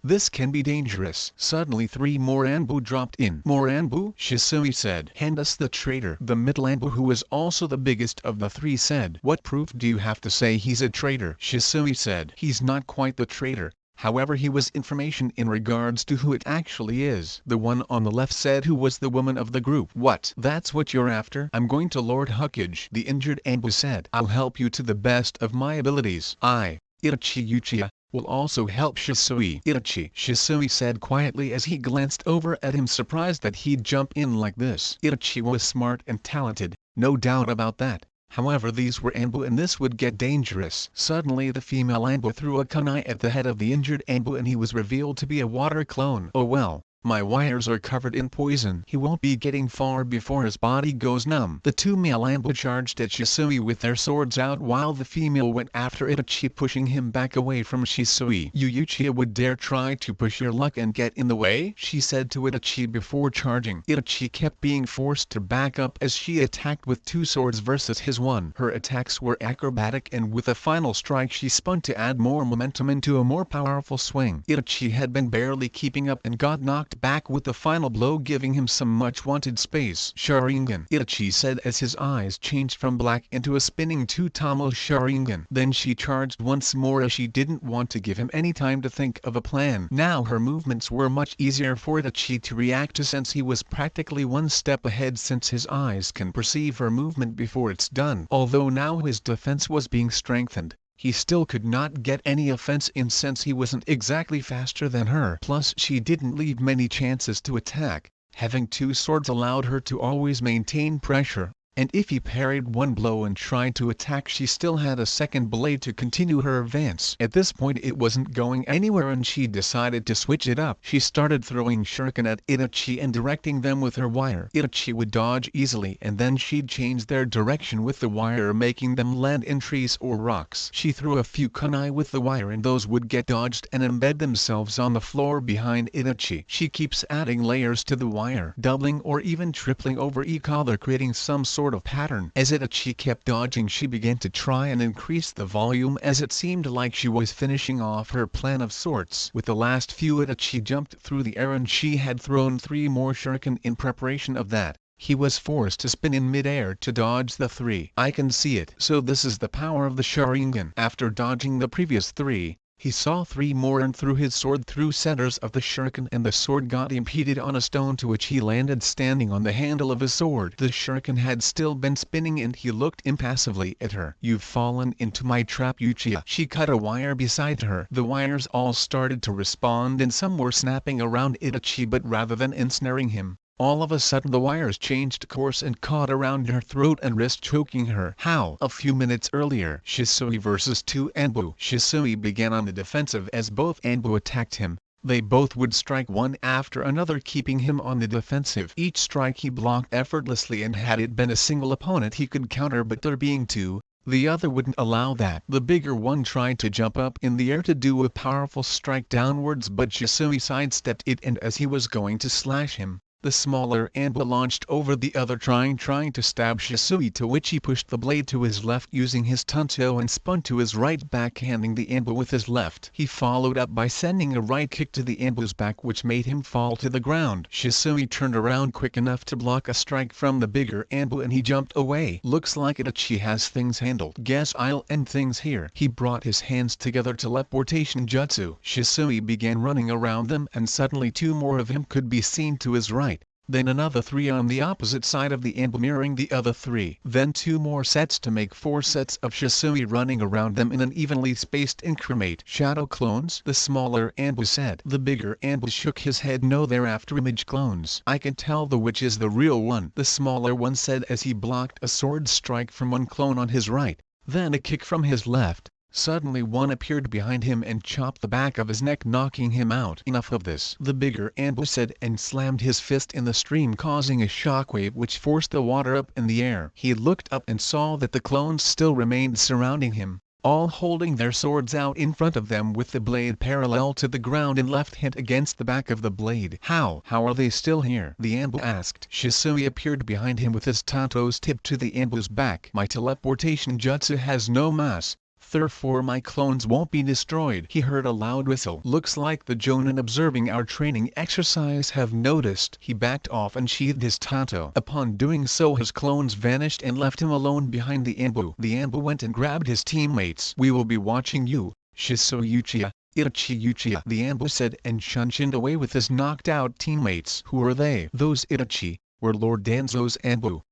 This can be dangerous. Suddenly 3 more Anbu dropped in. More Anbu? Shisui said. Hand us the traitor. The middle Anbu, who was also the biggest of the 3, said. What proof do you have to say he's a traitor? Shisui said. He's not quite the traitor. However, he was information in regards to who it actually is. The one on the left said who was the woman of the group. What? That's what you're after? I'm going to Lord Hokage. The injured Anbu said. I'll help you to the best of my abilities. I, Itachi Uchiha, will also help Shisui. Itachi, Shisui said quietly as he glanced over at him, surprised that he'd jump in like this. Itachi was smart and talented, no doubt about that. However, these were Anbu and this would get dangerous. Suddenly the female Anbu threw a kunai at the head of the injured Anbu and he was revealed to be a water clone. Oh well, my wires are covered in poison. He won't be getting far before his body goes numb. The 2 male Anbu charged at Shisui with their swords out while the female went after Itachi, pushing him back away from Shisui. You Uchiha would dare try to push your luck and get in the way? She said to Itachi before charging. Itachi kept being forced to back up as she attacked with 2 swords versus his 1. Her attacks were acrobatic and with a final strike she spun to add more momentum into a more powerful swing. Itachi had been barely keeping up and got knocked back with the final blow, giving him some much wanted space. Sharingan, Itachi said as his eyes changed from black into a spinning 2-tomo Sharingan. Then she charged once more as she didn't want to give him any time to think of a plan. Now her movements were much easier for Itachi to react to since he was practically 1 step ahead, since his eyes can perceive her movement before it's done. Although now his defense was being strengthened, he still could not get any offense in since he wasn't exactly faster than her. Plus she didn't leave many chances to attack. Having 2 swords allowed her to always maintain pressure, and if he parried 1 blow and tried to attack, she still had a second blade to continue her advance. At this point it wasn't going anywhere and she decided to switch it up. She started throwing shuriken at Itachi and directing them with her wire. Itachi would dodge easily and then she'd change their direction with the wire, making them land in trees or rocks. She threw a few kunai with the wire and those would get dodged and embed themselves on the floor behind Itachi. She keeps adding layers to the wire, doubling or even tripling over each other, creating some sort of pattern. As Itachi kept dodging, she began to try and increase the volume as it seemed like she was finishing off her plan of sorts. With the last few, Itachi jumped through the air and she had thrown 3 more shuriken in preparation of that. He was forced to spin in mid-air to dodge the 3. I can see it. So this is the power of the Sharingan. After dodging the previous 3, he saw 3 more and threw his sword through centers of the shuriken and the sword got impeded on a stone, to which he landed standing on the handle of his sword. The shuriken had still been spinning and he looked impassively at her. You've fallen into my trap, Uchiha. She cut a wire beside her. The wires all started to respond and some were snapping around Itachi, but rather than ensnaring him, all of a sudden the wires changed course and caught around her throat and wrist, choking her. How? A few minutes earlier, Shisui versus 2 Anbu. Shisui began on the defensive as both Anbu attacked him. They both would strike one after another, keeping him on the defensive. Each strike he blocked effortlessly, and had it been a single opponent he could counter, but there being 2, the other wouldn't allow that. The bigger one tried to jump up in the air to do a powerful strike downwards, but Shisui sidestepped it, and as he was going to slash him, the smaller Anbu launched over the other, trying to stab Shisui, to which he pushed the blade to his left using his tanto and spun to his right, backhanding the Anbu with his left. He followed up by sending a right kick to the Anbu's back, which made him fall to the ground. Shisui turned around quick enough to block a strike from the bigger Anbu and he jumped away. Looks like Itachi has things handled. Guess I'll end things here. He brought his hands together, teleportation jutsu. Shisui began running around them and suddenly 2 more of him could be seen to his right. Then another 3 on the opposite side of the Anbu mirroring the other 3. Then 2 more sets to make 4 sets of Shisui running around them in an evenly spaced increment. Shadow clones? The smaller Anbu said. The bigger Anbu shook his head. No, they're after image clones. I can tell the which is the real one, the smaller one said as he blocked a sword strike from one clone on his right, then a kick from his left. Suddenly one appeared behind him and chopped the back of his neck, knocking him out. Enough of this, the bigger Anbu said, and slammed his fist in the stream, causing a shockwave which forced the water up in the air. He looked up and saw that the clones still remained surrounding him, all holding their swords out in front of them with the blade parallel to the ground and left hand against the back of the blade. How are they still here? The Anbu asked. Shisui appeared behind him with his tantos tipped to the Anbu's back. My teleportation jutsu has no mass. therefore my clones won't be destroyed. He heard a loud whistle. Looks like the Jonin observing our training exercise have noticed. He backed off and sheathed his tato. Upon doing so his clones vanished and left him alone behind the Anbu. The Anbu went and grabbed his teammates. We will be watching you, Shisui Uchiha, Itachi Uchiha, the Anbu said, and shunshined away with his knocked out teammates. Who are they? Those Itachi were Lord Danzo's Anbu.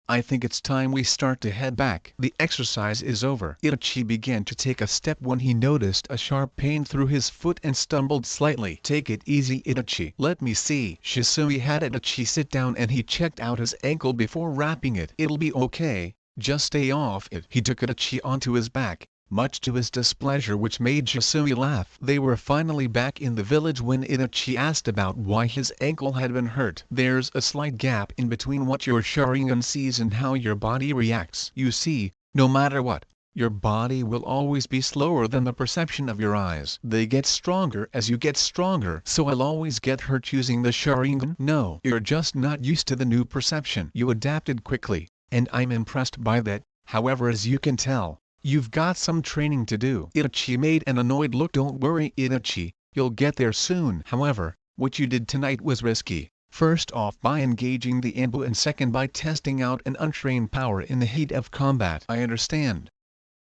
I think it's time we start to head back. The exercise is over. Itachi began to take a step when he noticed a sharp pain through his foot and stumbled slightly. Take it easy, Itachi. Let me see. Shisui had Itachi sit down and he checked out his ankle before wrapping it. It'll be okay. Just stay off it. He took Itachi onto his back, much to his displeasure, which made Shisui laugh. They were finally back in the village when Itachi asked about why his ankle had been hurt. There's a slight gap in between what your Sharingan sees and how your body reacts. You see, no matter what, your body will always be slower than the perception of your eyes. They get stronger as you get stronger. So I'll always get hurt using the Sharingan? No, you're just not used to the new perception. You adapted quickly, and I'm impressed by that. However, as you can tell, you've got some training to do. Itachi made an annoyed look. Don't worry, Itachi, you'll get there soon. However, what you did tonight was risky. First off by engaging the Anbu and second by testing out an untrained power in the heat of combat. I understand.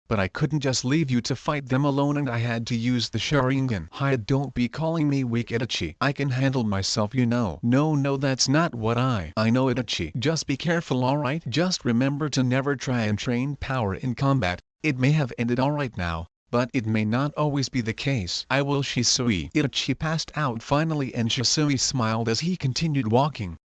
But I couldn't just leave you to fight them alone and I had to use the Sharingan. Hi, don't be calling me weak, Itachi. I can handle myself, you know. No, that's not what I know, Itachi. Just be careful, alright? Just remember to never try and train power in combat. It may have ended alright now, but it may not always be the case. I will. Shisui. Itachi passed out finally and Shisui smiled as he continued walking.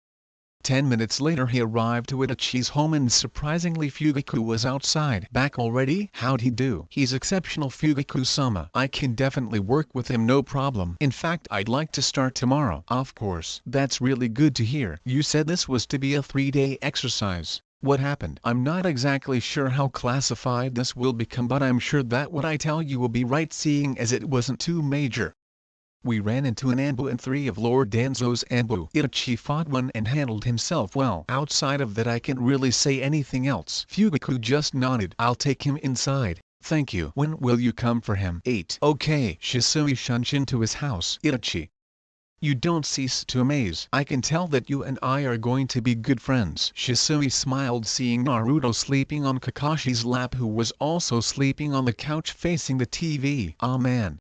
10 minutes later he arrived to Itachi's home and surprisingly Fugaku was outside. Back already? How'd he do? He's exceptional, Fugaku-sama. I can definitely work with him, no problem. In fact, I'd like to start tomorrow. Of course. That's really good to hear. You said this was to be a 3-day exercise. What happened? I'm not exactly sure how classified this will become, but I'm sure that what I tell you will be right, seeing as it wasn't too major. We ran into an Anbu and 3 of Lord Danzo's Anbu. Itachi fought one and handled himself well. Outside of that I can't really say anything else. Fugaku just nodded. I'll take him inside. Thank you. When will you come for him? 8. Okay. Shisui shunshined to his house. Itachi, you don't cease to amaze. I can tell that you and I are going to be good friends. Shisui smiled seeing Naruto sleeping on Kakashi's lap, who was also sleeping on the couch facing the TV. Ah man.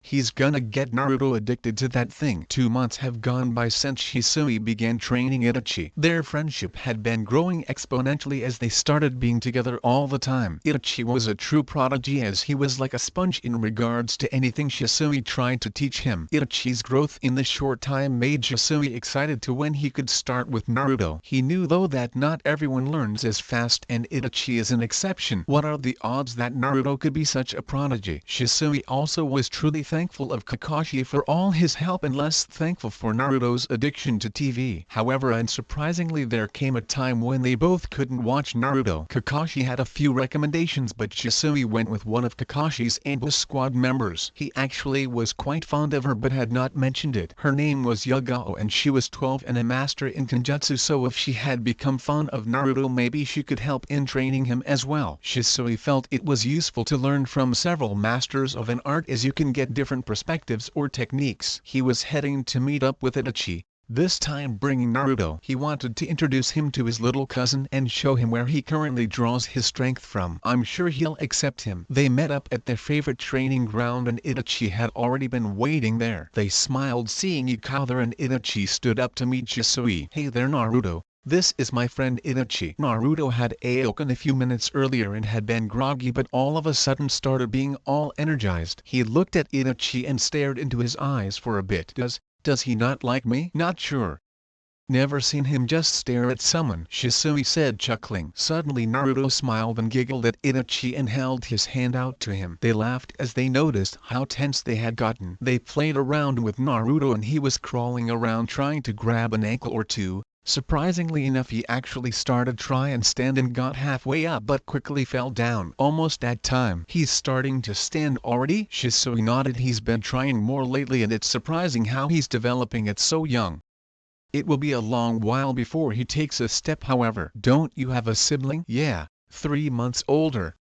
He's gonna get Naruto addicted to that thing. 2 months have gone by since Shisui began training Itachi. Their friendship had been growing exponentially as they started being together all the time. Itachi was a true prodigy as he was like a sponge in regards to anything Shisui tried to teach him. Itachi's growth in this short time made Shisui excited to when he could start with Naruto. He knew though that not everyone learns as fast and Itachi is an exception. What are the odds that Naruto could be such a prodigy? Shisui also was truly thankful of Kakashi for all his help and less thankful for Naruto's addiction to TV. However, unsurprisingly, there came a time when they both couldn't watch Naruto. Kakashi had a few recommendations, but Shisui went with one of Kakashi's Anbu squad members. He actually was quite fond of her but had not mentioned it. Her name was Yugao and she was 12 and a master in Kenjutsu, so if she had become fond of Naruto maybe she could help in training him as well. Shisui felt it was useful to learn from several masters of an art as you can get different perspectives or techniques. He was heading to meet up with Itachi, this time bringing Naruto. He wanted to introduce him to his little cousin and show him where he currently draws his strength from. I'm sure he'll accept him. They met up at their favorite training ground and Itachi had already been waiting there. They smiled seeing Yukao there and Itachi stood up to meet Shisui. Hey there, Naruto. This is my friend Itachi. Naruto had awoken a few minutes earlier and had been groggy but all of a sudden started being all energized. He looked at Itachi and stared into his eyes for a bit. Does he not like me? Not sure. Never seen him just stare at someone, Shisui said, chuckling. Suddenly Naruto smiled and giggled at Itachi and held his hand out to him. They laughed as they noticed how tense they had gotten. They played around with Naruto and he was crawling around trying to grab an ankle or two. Surprisingly enough, he actually started try and stand and got halfway up but quickly fell down. Almost that time. He's starting to stand already? Shisui nodded. He's been trying more lately and it's surprising how he's developing it so young. It will be a long while before he takes a step. However, don't you have a sibling? Yeah, 3 months older.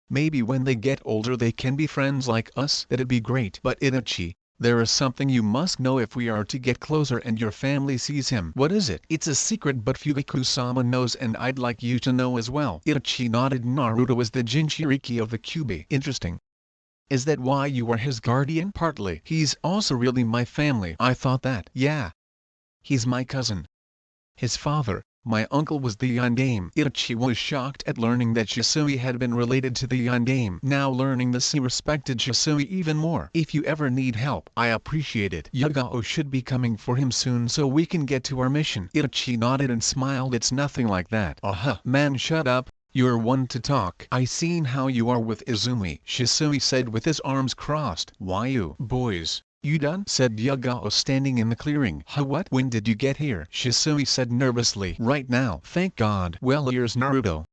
Maybe when they get older they can be friends like us. That'd be great. But Itachi, there is something you must know if we are to get closer and your family sees him. What is it? It's a secret, but Fugaku-sama knows and I'd like you to know as well. Itachi nodded. Naruto is the Jinchuriki of the Kyuubi. Interesting. Is that why you are his guardian? Partly. He's also really my family. I thought that. Yeah. He's my cousin. His father, my uncle, was the Yondaime. Itachi was shocked at learning that Shisui had been related to the Yondaime. Now learning this, he respected Shisui even more. If you ever need help, I appreciate it. Yugao should be coming for him soon so we can get to our mission. Itachi nodded and smiled. It's nothing like that. Man, shut up. You're one to talk. I seen how you are with Izumi, Shisui said with his arms crossed. Why you boys? You done? Said Yugao standing in the clearing. What? When did you get here? Shisui said nervously. Right now. Thank God. Well, here's Naruto.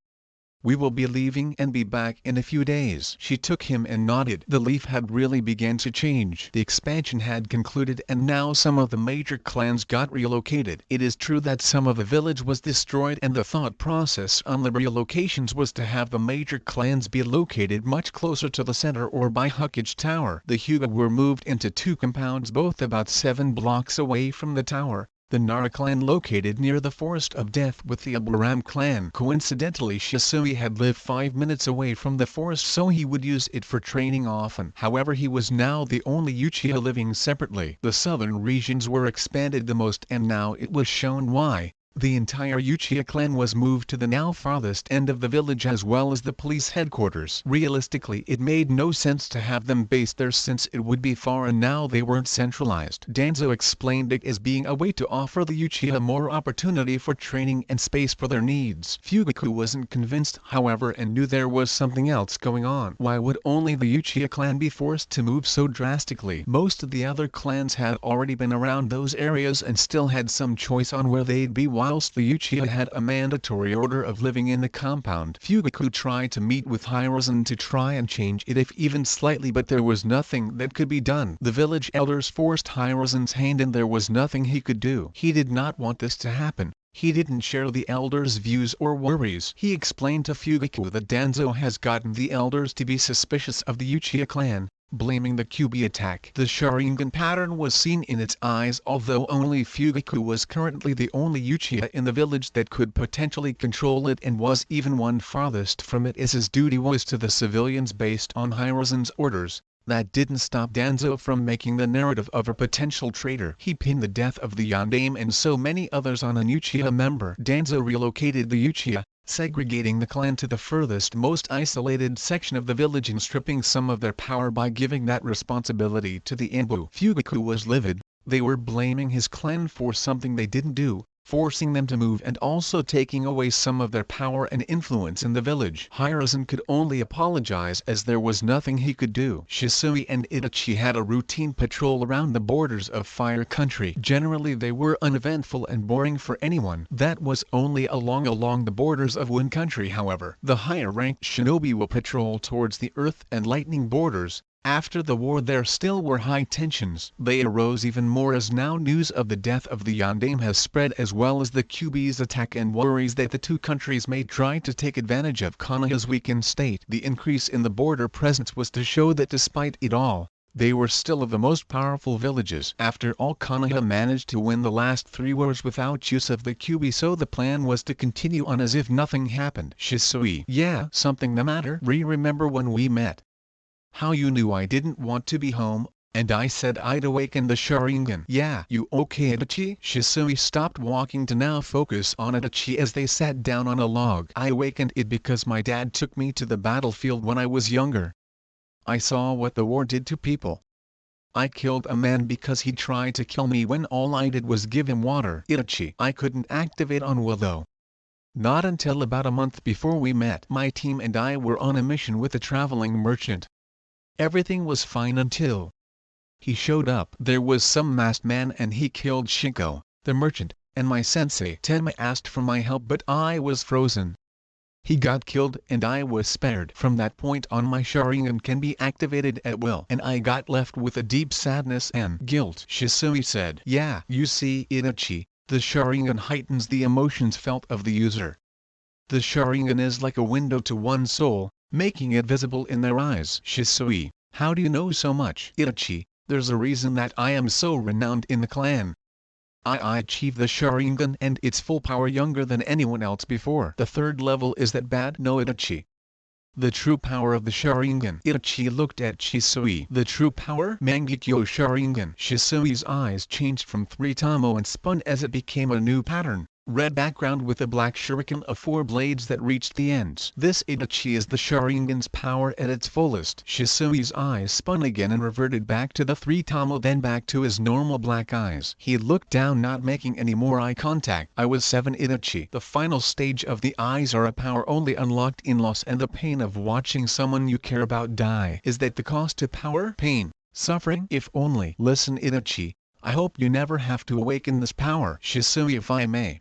We will be leaving and be back in a few days. She took him and nodded. The leaf had really began to change. The expansion had concluded and now some of the major clans got relocated. It is true that some of the village was destroyed and the thought process on the relocations was to have the major clans be located much closer to the center or by Hokage Tower. The Hyuga were moved into two compounds both about 7 blocks away from the tower. The Nara clan located near the Forest of Death with the Aburam clan. Coincidentally, Shisui had lived 5 minutes away from the forest so he would use it for training often. However, he was now the only Uchiha living separately. The southern regions were expanded the most and now it was shown why. The entire Uchiha clan was moved to the now farthest end of the village as well as the police headquarters. Realistically, it made no sense to have them based there since it would be far and now they weren't centralized. Danzo explained it as being a way to offer the Uchiha more opportunity for training and space for their needs. Fugaku wasn't convinced however and knew there was something else going on. Why would only the Uchiha clan be forced to move so drastically? Most of the other clans had already been around those areas and still had some choice on where they'd be whilst the Uchiha had a mandatory order of living in the compound. Fugaku tried to meet with Hiruzen to try and change it if even slightly but there was nothing that could be done. The village elders forced Hiruzen's hand and there was nothing he could do. He did not want this to happen. He didn't share the elders' views or worries. He explained to Fugaku that Danzo has gotten the elders to be suspicious of the Uchiha clan, blaming the Kyuubi attack. The Sharingan pattern was seen in its eyes although only Fugaku was currently the only Uchiha in the village that could potentially control it and was even one farthest from it as his duty was to the civilians based on Hiruzen's orders. That didn't stop Danzo from making the narrative of a potential traitor. He pinned the death of the Yondaime and so many others on an Uchiha member. Danzo relocated the Uchiha, segregating the clan to the furthest most isolated section of the village and stripping some of their power by giving that responsibility to the Anbu. Fugaku was livid. They were blaming his clan for something they didn't do, forcing them to move and also taking away some of their power and influence in the village. Hiruzen could only apologize as there was nothing he could do. Shisui and Itachi had a routine patrol around the borders of Fire Country. Generally they were uneventful and boring for anyone. That was only along the borders of Wind Country. However, the higher-ranked shinobi will patrol towards the Earth and Lightning borders. After the war there still were high tensions. They arose even more as now news of the death of the Yondaime has spread as well as the Kyuubi's attack and worries that the two countries may try to take advantage of Konoha's weakened state. The increase in the border presence was to show that despite it all, they were still of the most powerful villages. After all, Konoha managed to win the last 3 wars without use of the Kyuubi, so the plan was to continue on as if nothing happened. Shisui: yeah, something the matter? Remember when we met? How you knew I didn't want to be home, and I said I'd awaken the Sharingan. Yeah. You okay, Itachi? Shisui stopped walking to now focus on Itachi as they sat down on a log. I awakened it because my dad took me to the battlefield when I was younger. I saw what the war did to people. I killed a man because he tried to kill me when all I did was give him water. Itachi: I couldn't activate on will though. Not until about a month before we met. My team and I were on a mission with a traveling merchant. Everything was fine until he showed up. There was some masked man and he killed Shinko, the merchant, and my sensei Tenma asked for my help but I was frozen. He got killed and I was spared. From that point on my Sharingan can be activated at will and I got left with a deep sadness and guilt. Shisui said, yeah, you see, Itachi, the Sharingan heightens the emotions felt of the user. The Sharingan is like a window to one's soul. making it visible in their eyes. Shisui, how do you know so much? Itachi, there's a reason that I am so renowned in the clan. I achieved the Sharingan and its full power younger than anyone else before. The third level is that bad? No, Itachi. The true power of the Sharingan. Itachi looked at Shisui. The true power? Mangekyo Sharingan. Shisui's eyes changed from 3 Tomo and spun as it became a new pattern. Red background with a black shuriken of 4 blades that reached the ends. This Itachi is the Sharingan's power at its fullest. Shisui's eyes spun again and reverted back to the 3 Tomo, then back to his normal black eyes. He looked down, not making any more eye contact. I was 7 Itachi. The final stage of the eyes are a power only unlocked in loss and the pain of watching someone you care about die. Is that the cost to power? Pain, suffering? If only. Listen Itachi, I hope you never have to awaken this power. Shisui, if I may.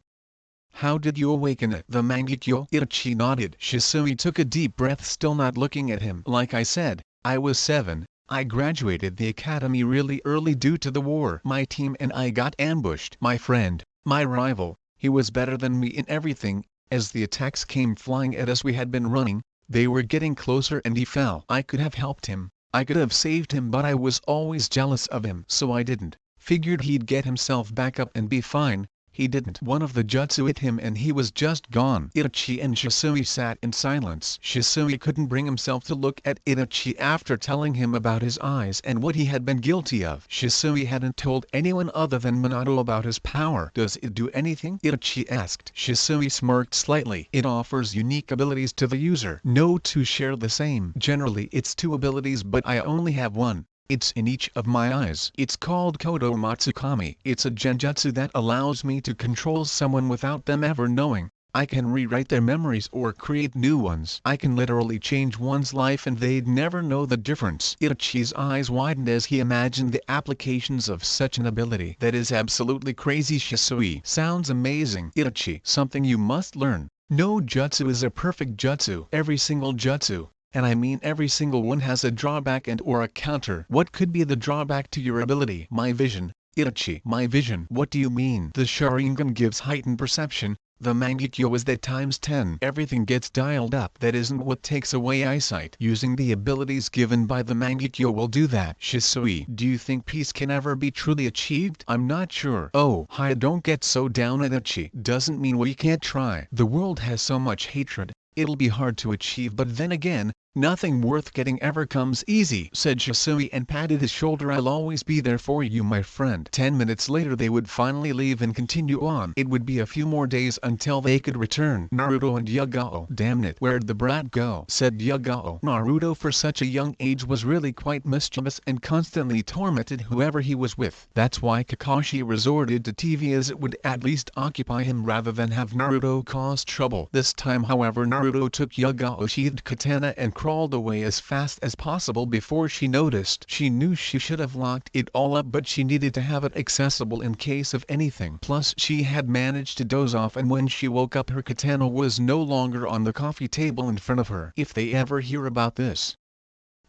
How did you awaken it? The Mangekyo? Itachi nodded. Shisui took a deep breath, still not looking at him. Like I said, I was 7. I graduated the academy really early due to the war. My team and I got ambushed. My friend, my rival, he was better than me in everything. As the attacks came flying at us, we had been running. They were getting closer and he fell. I could have helped him. I could have saved him, but I was always jealous of him. So I didn't. Figured he'd get himself back up and be fine. He didn't. One of the jutsu hit him and he was just gone. Itachi and Shisui sat in silence. Shisui couldn't bring himself to look at Itachi after telling him about his eyes and what he had been guilty of. Shisui hadn't told anyone other than Minato about his power. Does it do anything? Itachi asked. Shisui smirked slightly. It offers unique abilities to the user. No two share the same. Generally it's 2 abilities, but I only have 1. It's in each of my eyes. It's called Kodo Matsukami. It's a genjutsu that allows me to control someone without them ever knowing. I can rewrite their memories or create new ones. I can literally change one's life and they'd never know the difference. Itachi's eyes widened as he imagined the applications of such an ability. That is absolutely crazy. Shisui, sounds amazing. Itachi, something you must learn. No jutsu is a perfect jutsu. Every single jutsu, and I mean every single one, has a drawback and or a counter. What could be the drawback to your ability? My vision. Itachi, my vision. What do you mean? The Sharingan gives heightened perception. The Mangekyo is that times 10. Everything gets dialed up. That isn't what takes away eyesight. Using the abilities given by the Mangekyo will do that. Shisui, do you think peace can ever be truly achieved? I'm not sure. Oh, hi, don't get so down. Itachi, doesn't mean we can't try. The world has so much hatred. It'll be hard to achieve, but then again, nothing worth getting ever comes easy, said Shisui and patted his shoulder. I'll always be there for you, my friend. 10 minutes later they would finally leave and continue on. It would be a few more days until they could return. Naruto and Yagao. Damn it, where'd the brat go? Said Yagao. Naruto for such a young age was really quite mischievous and constantly tormented whoever he was with. That's why Kakashi resorted to TV, as it would at least occupy him rather than have Naruto cause trouble. This time however Naruto took Yagao's sheathed katana and crawled away as fast as possible before she noticed. She knew she should have locked it all up, but she needed to have it accessible in case of anything. Plus she had managed to doze off, and when she woke up her katana was no longer on the coffee table in front of her. If they ever hear about this,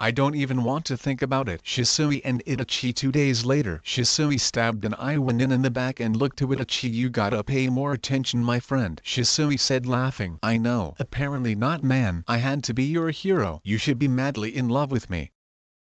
I don't even want to think about it. Shisui and Itachi. 2 days later. Shisui stabbed an Iwanin in the back and looked to Itachi. You gotta pay more attention, my friend. Shisui said, laughing. I know. Apparently not, man. I had to be your hero. You should be madly in love with me.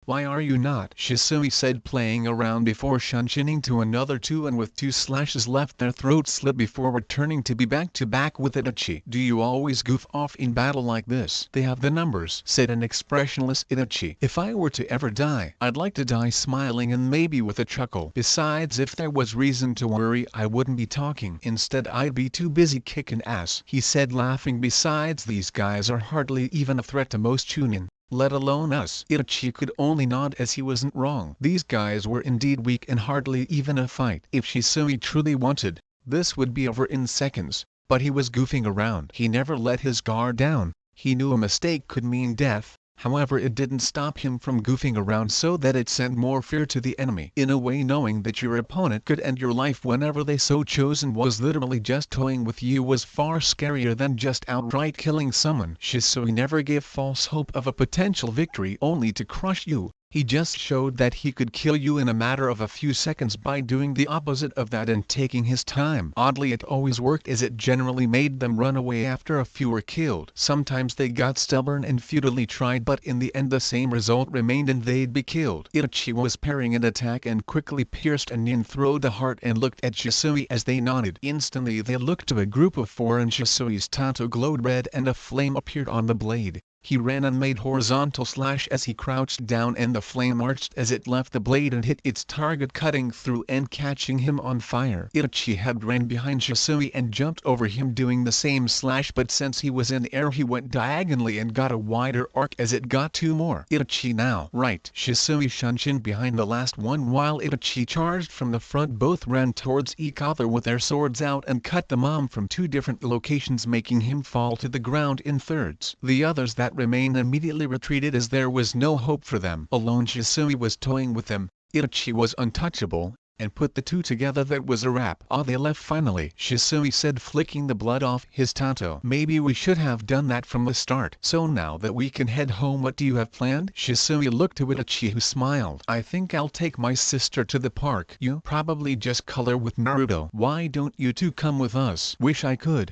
Why are you not? Shisui said, playing around before shunshining to another 2 and with 2 slashes left their throats slit before returning to be back to back with Itachi. Do you always goof off in battle like this? They have the numbers, said an expressionless Itachi. If I were to ever die, I'd like to die smiling and maybe with a chuckle. Besides, if there was reason to worry, I wouldn't be talking. Instead I'd be too busy kicking ass, he said, laughing. Besides, these guys are hardly even a threat to most Chunin, let alone us. Itachi could only nod, as he wasn't wrong. These guys were indeed weak and hardly even a fight. If Shisui truly wanted, this would be over in seconds, but he was goofing around. He never let his guard down. He knew a mistake could mean death. However, it didn't stop him from goofing around so that it sent more fear to the enemy. In a way, knowing that your opponent could end your life whenever they so chose and was literally just toying with you was far scarier than just outright killing someone. Shisui never gave false hope of a potential victory only to crush you. He just showed that he could kill you in a matter of a few seconds by doing the opposite of that and taking his time. Oddly, it always worked, as it generally made them run away after a few were killed. Sometimes they got stubborn and futilely tried, but in the end the same result remained and they'd be killed. Itachi was parrying an attack and quickly pierced a nin through the heart and looked at Shisui as they nodded. Instantly they looked to a group of four and Shisui's tattoo glowed red and a flame appeared on the blade. He ran and made horizontal slash as he crouched down, and the flame arched as it left the blade and hit its target, cutting through and catching him on fire. Itachi had ran behind Shisui and jumped over him doing the same slash, but since he was in the air he went diagonally and got a wider arc as it got two more. Itachi now. Right. Shisui shunshin behind the last one while Itachi charged from the front. Both ran towards each other with their swords out and cut the mom from two different locations, making him fall to the ground in thirds. The others that remained immediately retreated as there was no hope for them. Alone Shisui was toying with them. Itachi was untouchable, and put the two together that was a wrap. Ah, they left finally, Shisui said, flicking the blood off his tattoo. Maybe we should have done that from the start. So now that we can head home, what do you have planned? Shisui looked to Itachi, who smiled. I think I'll take my sister to the park. You probably just color with Naruto. Why don't you two come with us? Wish I could.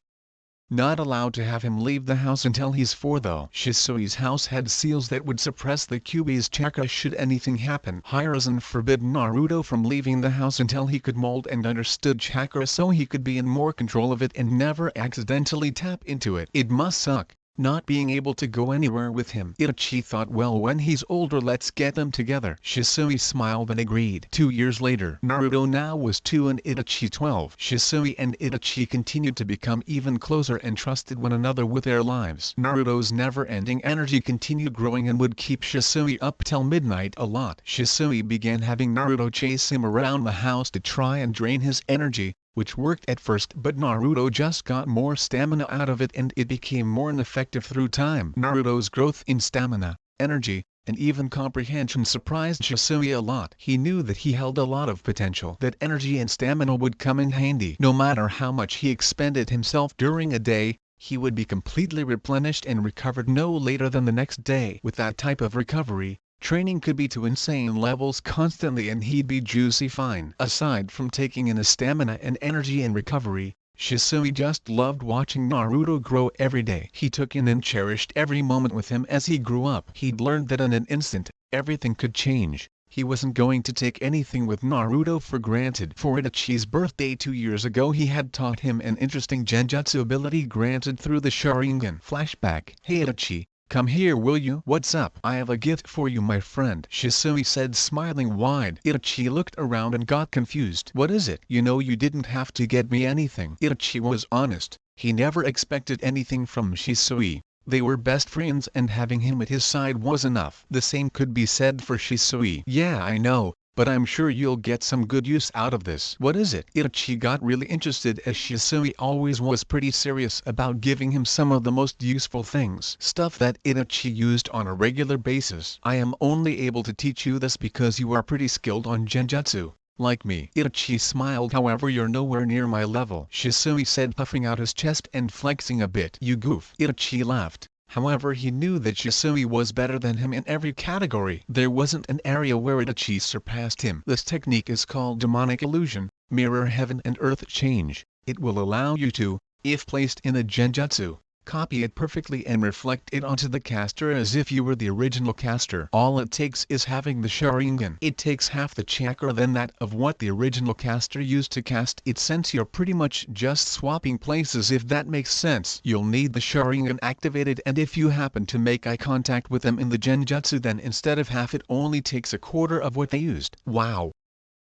Not allowed to have him leave the house until he's 4 though. Shisui's house had seals that would suppress the Kyuubi's chakra should anything happen. Hiruzen forbidden Naruto from leaving the house until he could mold and understood chakra so he could be in more control of it and never accidentally tap into it. It must suck, not being able to go anywhere with him. Itachi thought, well, when he's older let's get them together. Shisui smiled and agreed. 2 years later, Naruto now was 2 and Itachi 12. Shisui and Itachi continued to become even closer and trusted one another with their lives. Naruto's never-ending energy continued growing and would keep Shisui up till midnight a lot. Shisui began having Naruto chase him around the house to try and drain his energy, which worked at first, but Naruto just got more stamina out of it and it became more ineffective through time. Naruto's growth in stamina, energy, and even comprehension surprised Shisui a lot. He knew that he held a lot of potential, that energy and stamina would come in handy. No matter how much he expended himself during a day, he would be completely replenished and recovered no later than the next day. With that type of recovery, training could be to insane levels constantly and he'd be juicy fine. Aside from taking in his stamina and energy and recovery, Shisui just loved watching Naruto grow every day. He took in and cherished every moment with him as he grew up. He'd learned that in an instant, everything could change. He wasn't going to take anything with Naruto for granted. For Itachi's birthday 2 years ago he had taught him an interesting genjutsu ability granted through the Sharingan. Flashback. Hey Itachi, come here will you? What's up? I have a gift for you my friend, Shisui said, smiling wide. Itachi looked around and got confused. What is it? You know you didn't have to get me anything. Itachi was honest. He never expected anything from Shisui. They were best friends and having him at his side was enough. The same could be said for Shisui. Yeah, I know, but I'm sure you'll get some good use out of this. What is it? Itachi got really interested as Shisui always was pretty serious about giving him some of the most useful things. Stuff that Itachi used on a regular basis. I am only able to teach you this because you are pretty skilled on genjutsu. Like me. Itachi smiled. However, you're nowhere near my level, Shisui said, puffing out his chest and flexing a bit. You goof. Itachi laughed. However, he knew that Shisui was better than him in every category. There wasn't an area where Itachi surpassed him. This technique is called demonic illusion, mirror heaven and earth change. It will allow you to, if placed in a genjutsu, copy it perfectly and reflect it onto the caster as if you were the original caster. All it takes is having the Sharingan. It takes half the chakra than that of what the original caster used to cast it, since you're pretty much just swapping places, if that makes sense. You'll need the Sharingan activated, and if you happen to make eye contact with them in the genjutsu, then instead of half it only takes a quarter of what they used. Wow!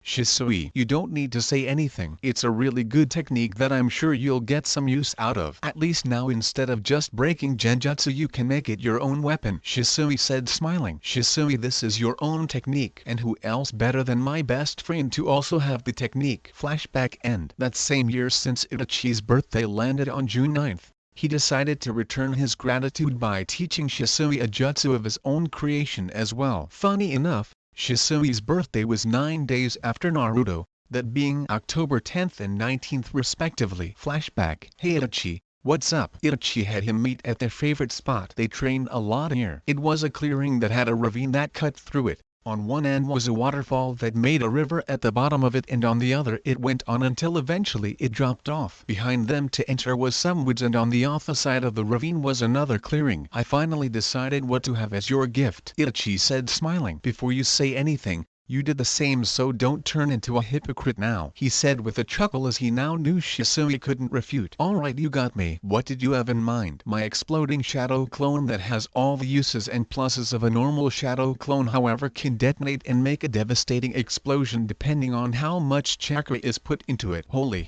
Shisui, you don't need to say anything. It's a really good technique that I'm sure you'll get some use out of. At least now instead of just breaking genjutsu you can make it your own weapon, Shisui said, smiling. Shisui, this is your own technique, and who else better than my best friend to also have the technique? Flashback. End. That same year, since Itachi's birthday landed on June 9th, he decided to return his gratitude by teaching Shisui a jutsu of his own creation as well. Funny enough, Shisui's birthday was 9 days after Naruto, that being October 10th and 19th respectively. Flashback. Hey Itachi, what's up? Itachi had him meet at their favorite spot. They trained a lot here. It was a clearing that had a ravine that cut through it, On one end was a waterfall that made a river at the bottom of it, and on the other it went on until eventually it dropped off. Behind them to enter was some woods, and on the other side of the ravine was another clearing. I finally decided what to have as your gift, Itachi said, smiling. Before you say anything, you did the same, so don't turn into a hypocrite now, he said with a chuckle, as he now knew Shisui couldn't refute. Alright, you got me. What did you have in mind? My exploding shadow clone that has all the uses and pluses of a normal shadow clone, however, can detonate and make a devastating explosion depending on how much chakra is put into it. Holy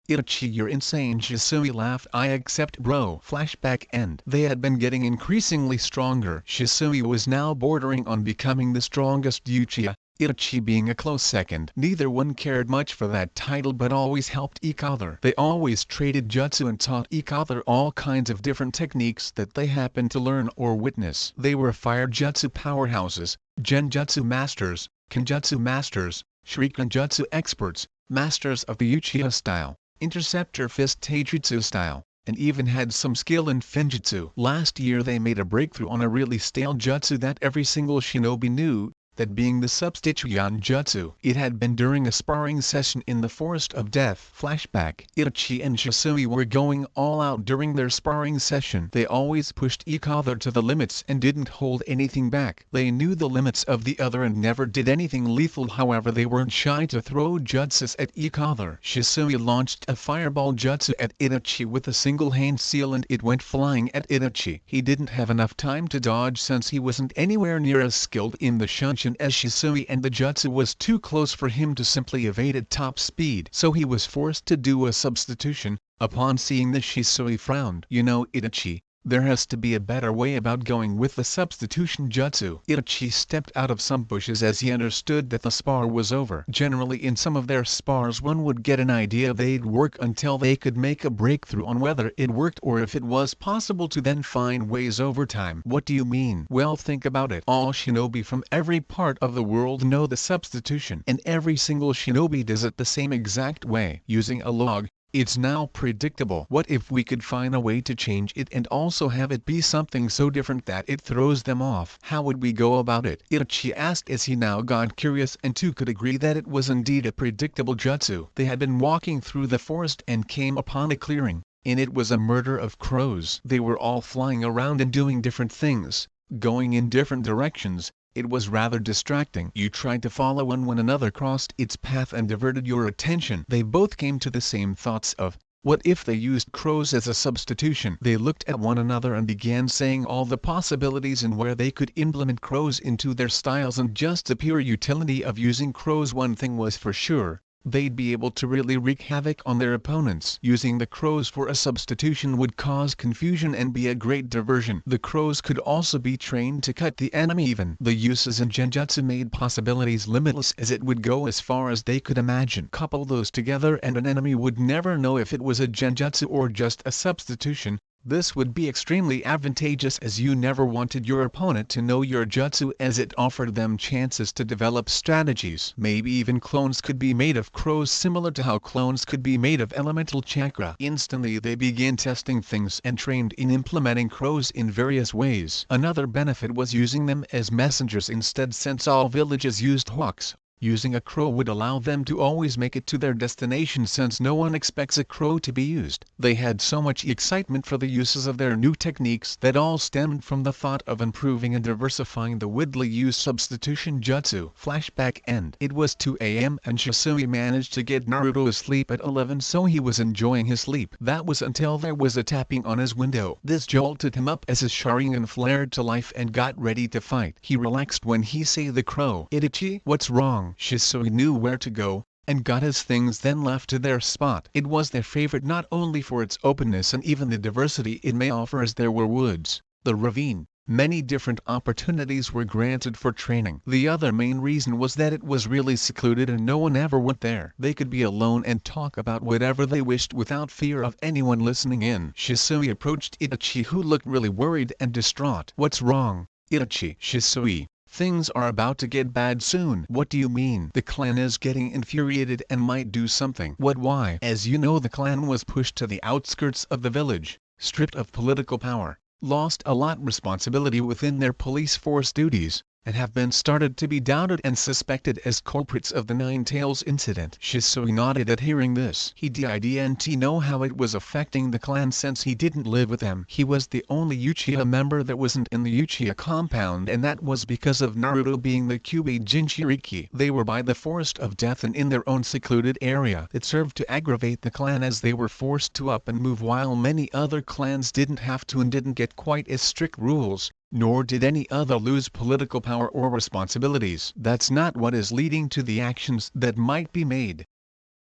Itachi, you're insane, Shisui laughed. I accept, bro. Flashback end. They had been getting increasingly stronger. Shisui was now bordering on becoming the strongest Uchiha, Itachi being a close second. Neither one cared much for that title but always helped each other. They always traded jutsu and taught each other all kinds of different techniques that they happened to learn or witness. They were fire jutsu powerhouses, genjutsu masters, kenjutsu masters, shuriken jutsu experts, masters of the Uchiha style, interceptor fist taijutsu style, and even had some skill in finjutsu. Last year they made a breakthrough on a really stale jutsu that every single shinobi knew, that being the substitution jutsu. It had been during a sparring session in the Forest of Death. Flashback. Itachi and Shisui were going all out during their sparring session. They always pushed each other to the limits and didn't hold anything back. They knew the limits of the other and never did anything lethal. However, they weren't shy to throw jutsus at each other. Shisui launched a fireball jutsu at Itachi with a single hand seal and it went flying at Itachi. He didn't have enough time to dodge since he wasn't anywhere near as skilled in the shunshin as Shisui, and the jutsu was too close for him to simply evade at top speed. So he was forced to do a substitution. Upon seeing this, Shisui frowned. You know, Itachi, there has to be a better way about going with the substitution jutsu. Itachi stepped out of some bushes as he understood that the spar was over. Generally in some of their spars one would get an idea they'd work until they could make a breakthrough on whether it worked or if it was possible to then find ways over time. What do you mean? Well, think about it. All shinobi from every part of the world know the substitution, and every single shinobi does it the same exact way. Using a log, it's now predictable. What if we could find a way to change it and also have it be something so different that it throws them off? How would we go about it? Itachi asked as he now got curious, and two could agree that it was indeed a predictable jutsu. They had been walking through the forest and came upon a clearing. In it was a murder of crows. They were all flying around and doing different things, going in different directions. It was rather distracting. You tried to follow one when another crossed its path and diverted your attention. They both came to the same thoughts of, what if they used crows as a substitution? They looked at one another and began saying all the possibilities and where they could implement crows into their styles, and just the pure utility of using crows. One thing was for sure, they'd be able to really wreak havoc on their opponents. Using the crows for a substitution would cause confusion and be a great diversion. The crows could also be trained to cut the enemy even. The uses in genjutsu made possibilities limitless, as it would go as far as they could imagine. Couple those together and an enemy would never know if it was a genjutsu or just a substitution. This would be extremely advantageous, as you never wanted your opponent to know your jutsu, as it offered them chances to develop strategies. Maybe even clones could be made of crows, similar to how clones could be made of elemental chakra. Instantly they began testing things and trained in implementing crows in various ways. Another benefit was using them as messengers instead, since all villages used hawks. Using a crow would allow them to always make it to their destination, since no one expects a crow to be used. They had so much excitement for the uses of their new techniques that all stemmed from the thought of improving and diversifying the widely used substitution jutsu. Flashback end. It was 2 a.m. and Shisui managed to get Naruto asleep at 11, so he was enjoying his sleep. That was until there was a tapping on his window. This jolted him up as his Sharingan flared to life and got ready to fight. He relaxed when he saw the crow. Itachi, what's wrong? Shisui knew where to go, and got his things, then left to their spot. It was their favorite not only for its openness and even the diversity it may offer, as there were woods, the ravine, many different opportunities were granted for training. The other main reason was that it was really secluded and no one ever went there. They could be alone and talk about whatever they wished without fear of anyone listening in. Shisui approached Itachi, who looked really worried and distraught. What's wrong, Itachi? Shisui, things are about to get bad soon. What do you mean? The clan is getting infuriated and might do something. What? Why? As you know, the clan was pushed to the outskirts of the village, stripped of political power, lost a lot responsibility within their police force duties, and have been started to be doubted and suspected as culprits of the Nine Tails incident. Shisui nodded at hearing this. He didn't know how it was affecting the clan since he didn't live with them. He was the only Uchiha member that wasn't in the Uchiha compound, and that was because of Naruto being the Kyuubi Jinchuriki. They were by the Forest of Death and in their own secluded area. It served to aggravate the clan as they were forced to up and move while many other clans didn't have to and didn't get quite as strict rules, nor did any other lose political power or responsibilities. That's not what is leading to the actions that might be made.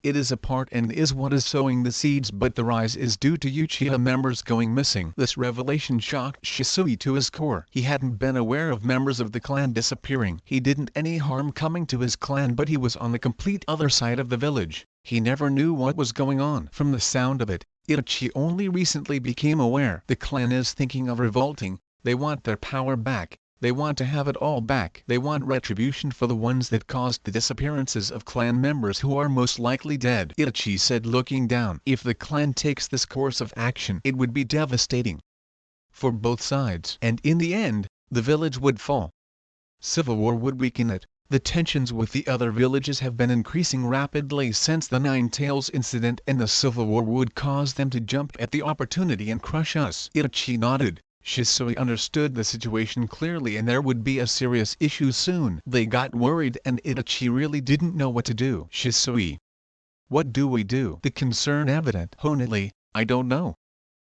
It is a part and is what is sowing the seeds, but the rise is due to Uchiha members going missing. This revelation shocked Shisui to his core. He hadn't been aware of members of the clan disappearing. He didn't any harm coming to his clan, but he was on the complete other side of the village. He never knew what was going on. From the sound of it, Itachi only recently became aware. The clan is thinking of revolting. They want their power back. They want to have it all back. They want retribution for the ones that caused the disappearances of clan members who are most likely dead. Itachi said, looking down. If the clan takes this course of action, it would be devastating for both sides, and in the end, the village would fall. Civil war would weaken it. The tensions with the other villages have been increasing rapidly since the Nine Tails incident, and the civil war would cause them to jump at the opportunity and crush us. Itachi nodded. Shisui understood the situation clearly, and there would be a serious issue soon. They got worried and Itachi really didn't know what to do. Shisui, what do we do? The concern evident. Honestly, I don't know.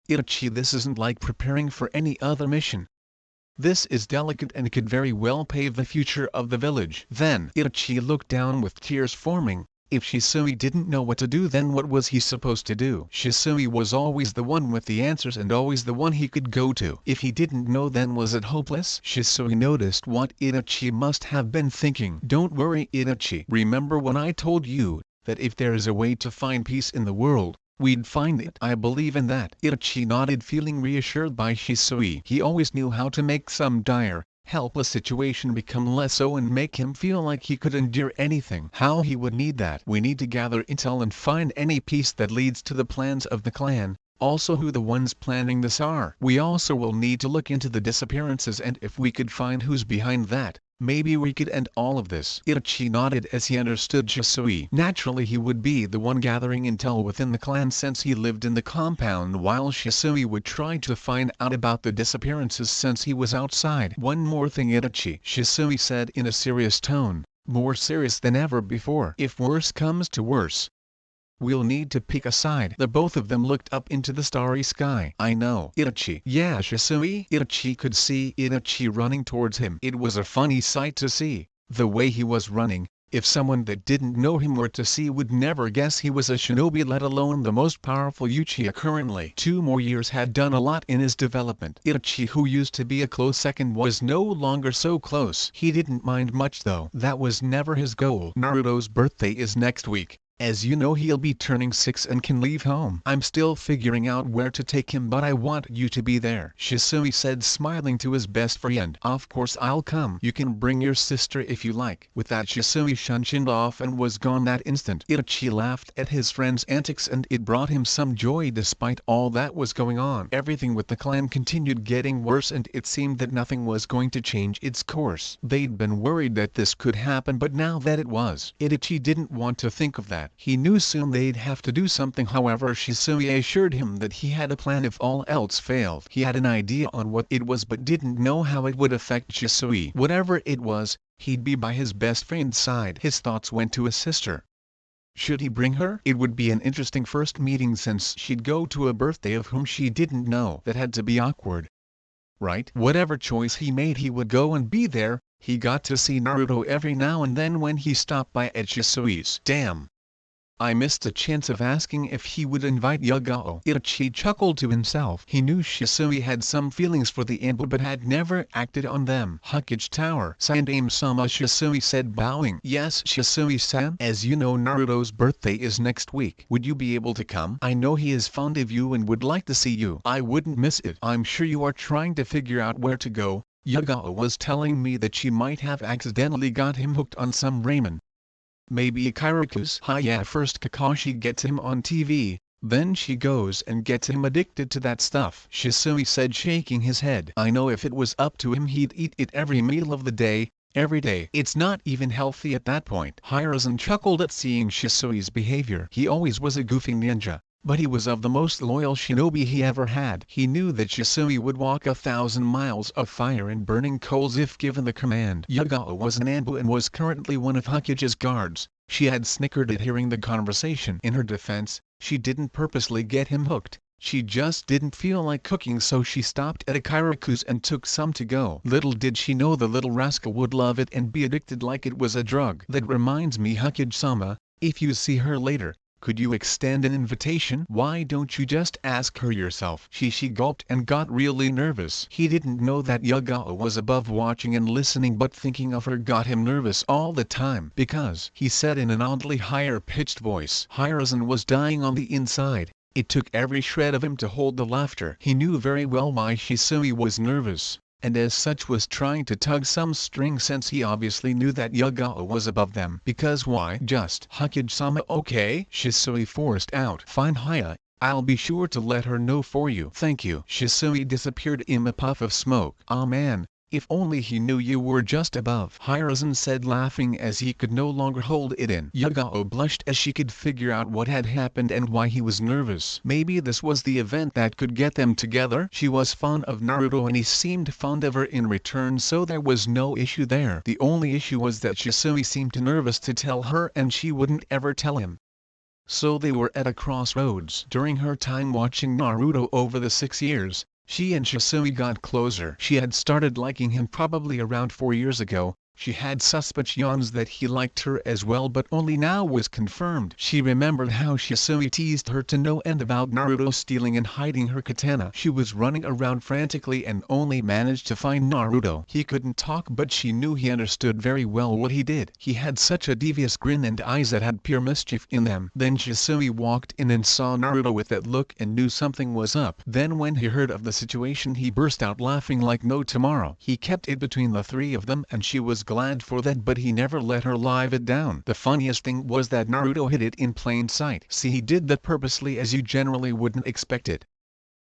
Itachi, this isn't like preparing for any other mission. This is delicate and could very well pave the future of the village. Then Itachi looked down with tears forming. If Shisui didn't know what to do, then what was he supposed to do? Shisui was always the one with the answers and always the one he could go to. If he didn't know, then was it hopeless? Shisui noticed what Itachi must have been thinking. Don't worry, Itachi. Remember when I told you that if there is a way to find peace in the world, we'd find it. I believe in that. Itachi nodded, feeling reassured by Shisui. He always knew how to make some dire, helpless situation become less so and make him feel like he could endure anything. How he would need that. We need to gather intel and find any piece that leads to the plans of the clan, also who the ones planning this are. We also will need to look into the disappearances, and if we could find who's behind that, maybe we could end all of this. Itachi nodded as he understood Shisui. Naturally he would be the one gathering intel within the clan since he lived in the compound, while Shisui would try to find out about the disappearances since he was outside. One more thing, Itachi, Shisui said in a serious tone, more serious than ever before. If worse comes to worse, we'll need to pick a side. The both of them looked up into the starry sky. I know. Itachi. Yeah, Shisui. Itachi could see Itachi running towards him. It was a funny sight to see, the way he was running. If someone that didn't know him were to see, would never guess he was a shinobi, let alone the most powerful Uchiha currently. 2 more years had done a lot in his development. Itachi, who used to be a close second, was no longer so close. He didn't mind much though. That was never his goal. Naruto's birthday is next week. As you know, he'll be turning 6 and can leave home. I'm still figuring out where to take him, but I want you to be there, Shisui said, smiling to his best friend. Of course I'll come. You can bring your sister if you like. With that, Shisui shunshined off and was gone that instant. Itachi laughed at his friend's antics, and it brought him some joy despite all that was going on. Everything with the clan continued getting worse, and it seemed that nothing was going to change its course. They'd been worried that this could happen, but now that it was, Itachi didn't want to think of that. He knew soon they'd have to do something. However, Shisui assured him that he had a plan if all else failed. He had an idea on what it was, but didn't know how it would affect Shisui. Whatever it was, he'd be by his best friend's side. His thoughts went to his sister. Should he bring her? It would be an interesting first meeting since she'd go to a birthday of whom she didn't know. That had to be awkward, right? Whatever choice he made, he would go and be there. He got to see Naruto every now and then when he stopped by at Shisui's. Damn, I missed a chance of asking if he would invite Yugao. Itachi chuckled to himself. He knew Shisui had some feelings for the Ambo but had never acted on them. Hokage Tower. Sandaime-sama, Shisui said, bowing. Yes, Shisui-san. As you know, Naruto's birthday is next week. Would you be able to come? I know he is fond of you and would like to see you. I wouldn't miss it. I'm sure you are trying to figure out where to go. Yugao was telling me that she might have accidentally got him hooked on some ramen. Maybe Kiraku's. Yeah, first Kakashi gets him on TV, Then she goes and gets him addicted to that stuff, Shisui said, shaking his head. I know if it was up to him he'd eat it every meal of the day, every day. It's not even healthy at that point. Hiruzen chuckled at seeing Shisui's behavior. He always was a goofy ninja, but he was of the most loyal shinobi he ever had. He knew that Shisui would walk 1,000 miles of fire and burning coals if given the command. Yagao was an Anbu and was currently one of Hokage's guards. She had snickered at hearing the conversation. In her defense, she didn't purposely get him hooked. She just didn't feel like cooking, so she stopped at a Kairaku's and took some to go. Little did she know the little rascal would love it and be addicted like it was a drug. That reminds me, Hokage-sama, if you see her later, could you extend an invitation? Why don't you just ask her yourself? She gulped and got really nervous. He didn't know that Yagao was above watching and listening, but thinking of her got him nervous all the time. Because, he said in an oddly higher-pitched voice, Hiruzen was dying on the inside. It took every shred of him to hold the laughter. He knew very well why Shisui was nervous, and as such was trying to tug some string, since he obviously knew that Yagao was above them. Because why just Hokage-sama? Okay, Shisui forced out. Fine, Haya, I'll be sure to let her know for you. Thank you. Shisui disappeared in a puff of smoke. Ah man, if only he knew you were just above, Hiruzen said, laughing as he could no longer hold it in. Yagao blushed as she could figure out what had happened and why he was nervous. Maybe this was the event that could get them together. She was fond of Naruto and he seemed fond of her in return, so there was no issue there. The only issue was that Shisui seemed too nervous to tell her and she wouldn't ever tell him. So they were at a crossroads. During her time watching Naruto over the 6 years, she and Shisui got closer. She had started liking him probably around 4 years ago. She had suspicions that he liked her as well, but only now was confirmed. She remembered how Shisui teased her to no end about Naruto stealing and hiding her katana. She was running around frantically and only managed to find Naruto. He couldn't talk, but she knew he understood very well what he did. He had such a devious grin and eyes that had pure mischief in them. Then Shisui walked in and saw Naruto with that look and knew something was up. Then when he heard of the situation, he burst out laughing like no tomorrow. He kept it between the three of them and she was glad for that, but he never let her live it down. The funniest thing was that Naruto hid it in plain sight. See, he did that purposely, as you generally wouldn't expect it.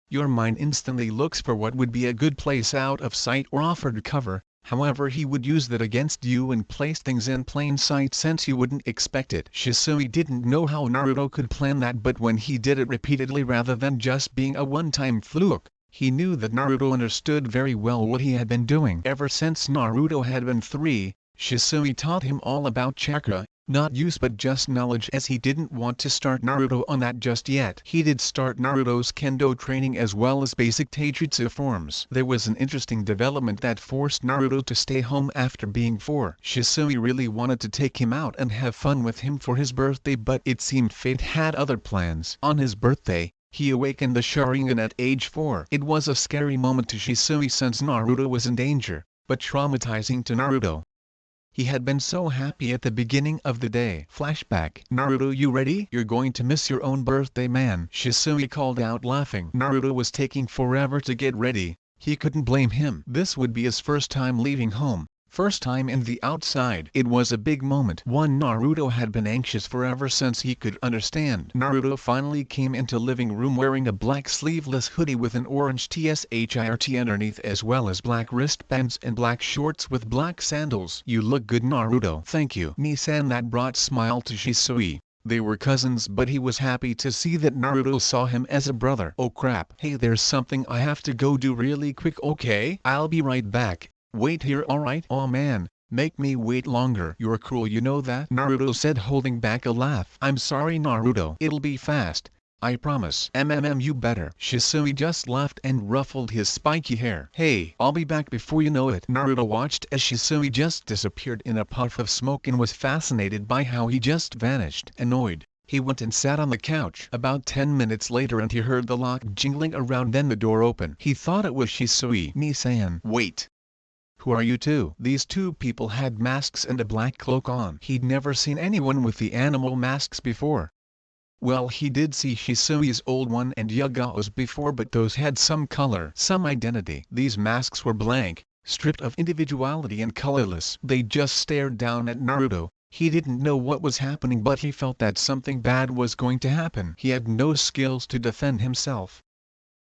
Your mind instantly looks for what would be a good place out of sight or offered cover. However, he would use that against you and place things in plain sight since you wouldn't expect it. Shisui didn't know how Naruto could plan that, but when he did it repeatedly rather than just being a one-time fluke, he knew that Naruto understood very well what he had been doing. Ever since Naruto had been 3, Shisui taught him all about chakra, not use but just knowledge, as he didn't want to start Naruto on that just yet. He did start Naruto's kendo training as well as basic taijutsu forms. There was an interesting development that forced Naruto to stay home after being 4. Shisui really wanted to take him out and have fun with him for his birthday, but it seemed fate had other plans. On his birthday, he awakened the Sharingan at age 4. It was a scary moment to Shisui since Naruto was in danger, but traumatizing to Naruto. He had been so happy at the beginning of the day. Flashback. Naruto, you ready? You're going to miss your own birthday, man, Shisui called out, laughing. Naruto was taking forever to get ready. He couldn't blame him. This would be his first time leaving home. First time in the outside. It was a big moment, one Naruto had been anxious for ever since he could understand. Naruto finally came into living room wearing a black sleeveless hoodie with an orange t-shirt underneath, as well as black wristbands and black shorts with black sandals. You look good, Naruto. Thank you, Ni-san. That brought smile to Shisui. They were cousins, but he was happy to see that Naruto saw him as a brother. Oh crap. Hey, there's something I have to go do really quick. Okay, I'll be right back. Wait here, alright? Aw man, make me wait longer. You're cruel, you know that? Naruto said, holding back a laugh. I'm sorry, Naruto. It'll be fast, I promise. You better. Shisui just laughed and ruffled his spiky hair. Hey, I'll be back before you know it. Naruto watched as Shisui just disappeared in a puff of smoke and was fascinated by how he just vanished. Annoyed, he went and sat on the couch. About 10 minutes later and he heard the lock jingling around, then the door open. He thought it was Shisui. Ni-san. Wait. Who are you two? These two people had masks and a black cloak on. He'd never seen anyone with the animal masks before. Well, he did see Shisui's old one and Yagao's before, but those had some color, some identity. These masks were blank, stripped of individuality and colorless. They just stared down at Naruto. He didn't know what was happening, but he felt that something bad was going to happen. He had no skills to defend himself.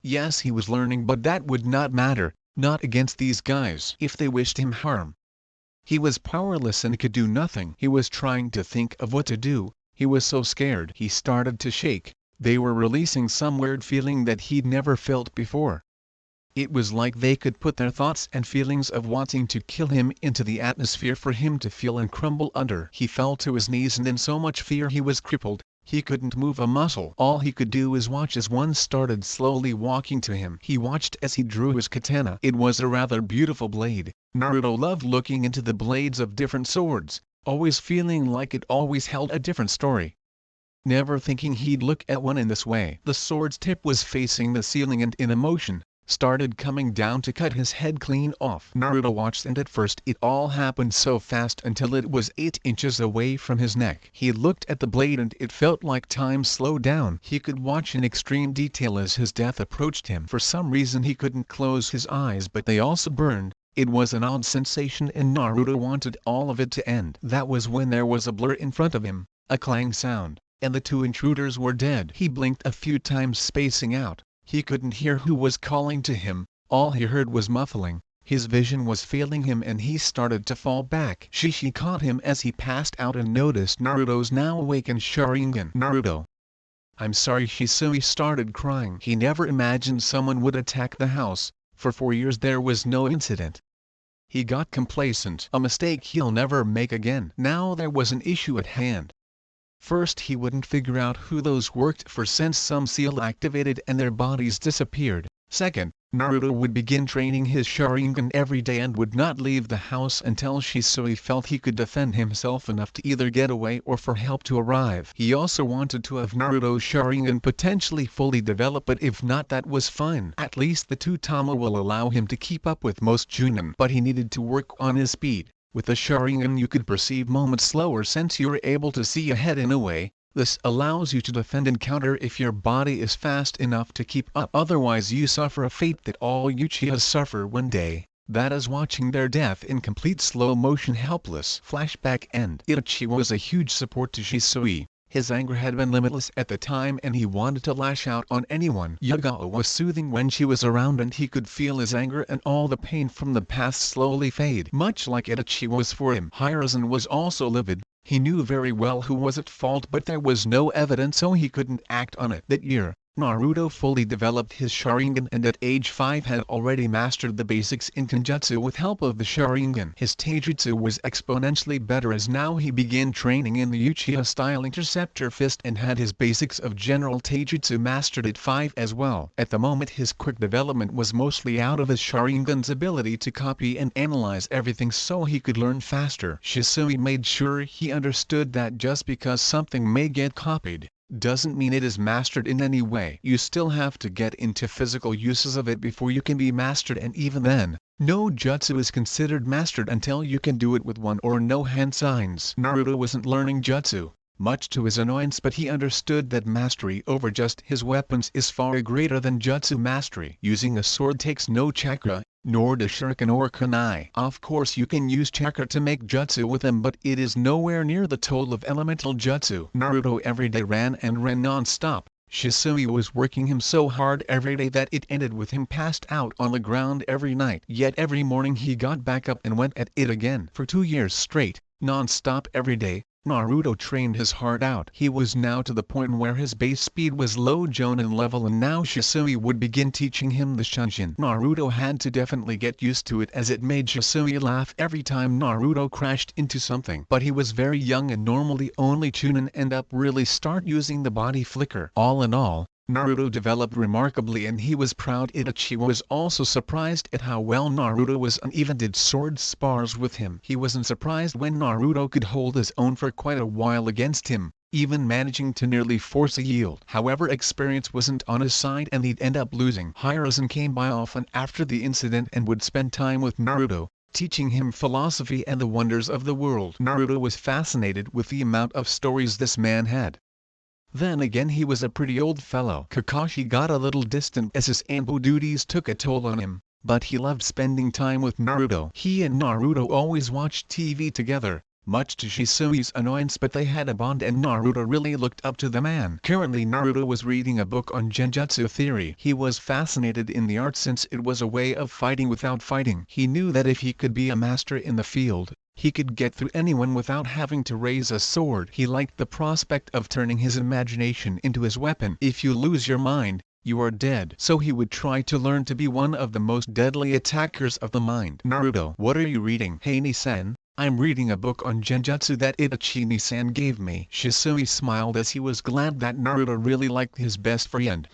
Yes, he was learning, but that would not matter, not against these guys if they wished him harm. He was powerless and could do nothing. He was trying to think of what to do. He was so scared. He started to shake. They were releasing some weird feeling that he'd never felt before. It was like they could put their thoughts and feelings of wanting to kill him into the atmosphere for him to feel and crumble under. He fell to his knees, and in so much fear he was crippled. He couldn't move a muscle. All he could do was watch as one started slowly walking to him. He watched as he drew his katana. It was a rather beautiful blade. Naruto loved looking into the blades of different swords, always feeling like it always held a different story. Never thinking he'd look at one in this way. The sword's tip was facing the ceiling and in a motion, started coming down to cut his head clean off. Naruto watched, and at first it all happened so fast until it was 8 inches away from his neck. He looked at the blade and it felt like time slowed down. He could watch in extreme detail as his death approached him. For some reason he couldn't close his eyes, but they also burned. It was an odd sensation, and Naruto wanted all of it to end. That was when there was a blur in front of him, a clang sound, and the two intruders were dead. He blinked a few times, spacing out. He couldn't hear who was calling to him. All he heard was muffling. His vision was failing him and he started to fall back. Shishi caught him as he passed out and noticed Naruto's now awakened Sharingan. Naruto, I'm sorry. Shisui started crying. He never imagined someone would attack the house. For 4 years there was no incident. He got complacent, a mistake he'll never make again. Now there was an issue at hand. First, he wouldn't figure out who those worked for since some seal activated and their bodies disappeared. Second, Naruto would begin training his Sharingan every day and would not leave the house until Shisui felt he could defend himself enough to either get away or for help to arrive. He also wanted to have Naruto's Sharingan potentially fully developed, but if not, that was fine. At least the Tama will allow him to keep up with most Chunin. But he needed to work on his speed. With the Sharingan you could perceive moments slower since you're able to see ahead in a way. This allows you to defend and counter if your body is fast enough to keep up. Otherwise you suffer a fate that all Uchihas suffer one day. That is watching their death in complete slow motion, helpless. Flashback end. Itachi was a huge support to Shisui. His anger had been limitless at the time and he wanted to lash out on anyone. Yagao was soothing when she was around and he could feel his anger and all the pain from the past slowly fade. Much like Itachi was for him. Hiruzen was also livid. He knew very well who was at fault, but there was no evidence, so he couldn't act on it. That year, Naruto fully developed his Sharingan and at age 5 had already mastered the basics in Kenjutsu with help of the Sharingan. His Taijutsu was exponentially better as now he began training in the Uchiha-style Interceptor Fist and had his basics of General Taijutsu mastered at 5 as well. At the moment his quick development was mostly out of his Sharingan's ability to copy and analyze everything so he could learn faster. Shisui made sure he understood that just because something may get copied, doesn't mean it is mastered in any way. You still have to get into physical uses of it before you can be mastered, and even then, no jutsu is considered mastered until you can do it with one or no hand signs. Naruto wasn't learning jutsu, much to his annoyance, but he understood that mastery over just his weapons is far greater than jutsu mastery. Using a sword takes no chakra, nor does shuriken or kunai. Of course you can use chakra to make jutsu with them, but it is nowhere near the total of elemental jutsu. Naruto every day ran and ran non-stop. Shisui was working him so hard every day that it ended with him passed out on the ground every night. Yet every morning he got back up and went at it again. For 2 years straight, non-stop every day, Naruto trained his heart out. He was now to the point where his base speed was low Jonin level, and now Shisui would begin teaching him the Shunshin. Naruto had to definitely get used to it as it made Shisui laugh every time Naruto crashed into something. But he was very young and normally only Chunin end up really start using the body flicker. All in all, Naruto developed remarkably and he was proud. Itachi was also surprised at how well Naruto was and even did sword spars with him. He wasn't surprised when Naruto could hold his own for quite a while against him, even managing to nearly force a yield. However, experience wasn't on his side and he'd end up losing. Hiruzen came by often after the incident and would spend time with Naruto, teaching him philosophy and the wonders of the world. Naruto was fascinated with the amount of stories this man had. Then again, he was a pretty old fellow. Kakashi got a little distant as his Anbu duties took a toll on him, but he loved spending time with Naruto. He and Naruto always watched TV together, much to Shisui's annoyance, but they had a bond and Naruto really looked up to the man. Currently Naruto was reading a book on genjutsu theory. He was fascinated in the art since it was a way of fighting without fighting. He knew that if he could be a master in the field, he could get through anyone without having to raise a sword. He liked the prospect of turning his imagination into his weapon. If you lose your mind, you are dead. So he would try to learn to be one of the most deadly attackers of the mind. Naruto, what are you reading? Hey Ni-san, I'm reading a book on genjutsu that Itachi Ni-san gave me. Shisui smiled as he was glad that Naruto really liked his best friend.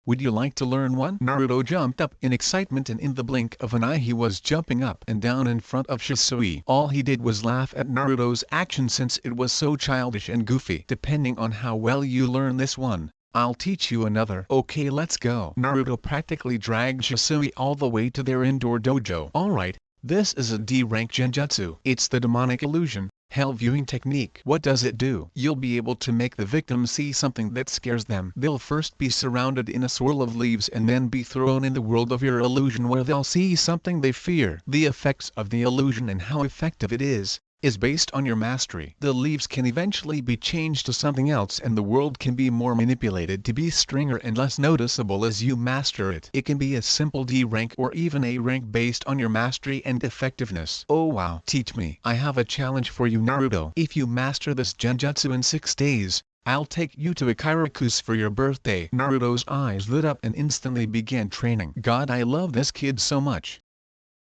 Would you like to learn one? Naruto jumped up in excitement and in the blink of an eye he was jumping up and down in front of Shisui. All he did was laugh at Naruto's action since it was so childish and goofy. Depending on how well you learn this one, I'll teach you another. Okay, let's go. Naruto practically dragged Shisui all the way to their indoor dojo. Alright, this is a D-rank genjutsu. It's the demonic illusion, hell viewing technique. What does it do? You'll be able to make the victim see something that scares them. They'll first be surrounded in a swirl of leaves and then be thrown in the world of your illusion where they'll see something they fear. The effects of the illusion and how effective it is based on your mastery. The leaves can eventually be changed to something else and the world can be more manipulated to be stronger and less noticeable as you master it. It can be a simple D rank or even A rank based on your mastery and effectiveness. Oh wow. Teach me. I have a challenge for you Naruto. If you master this genjutsu in 6 days, I'll take you to Ikaraku's for your birthday. Naruto's eyes lit up and instantly began training. God, I love this kid so much.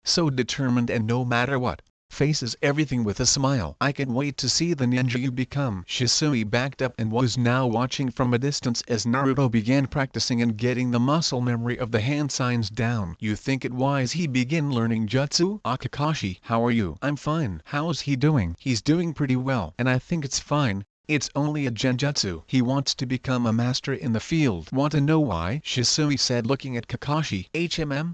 So determined and no matter what, faces everything with a smile. I can't wait to see the ninja you become. Shisui backed up and was now watching from a distance as Naruto began practicing and getting the muscle memory of the hand signs down. You think it wise he begin learning jutsu? Kakashi, how are you? I'm fine. How's he doing? He's doing pretty well. And I think it's fine. It's only a genjutsu. He wants to become a master in the field. Want to know why? Shisui said looking at Kakashi.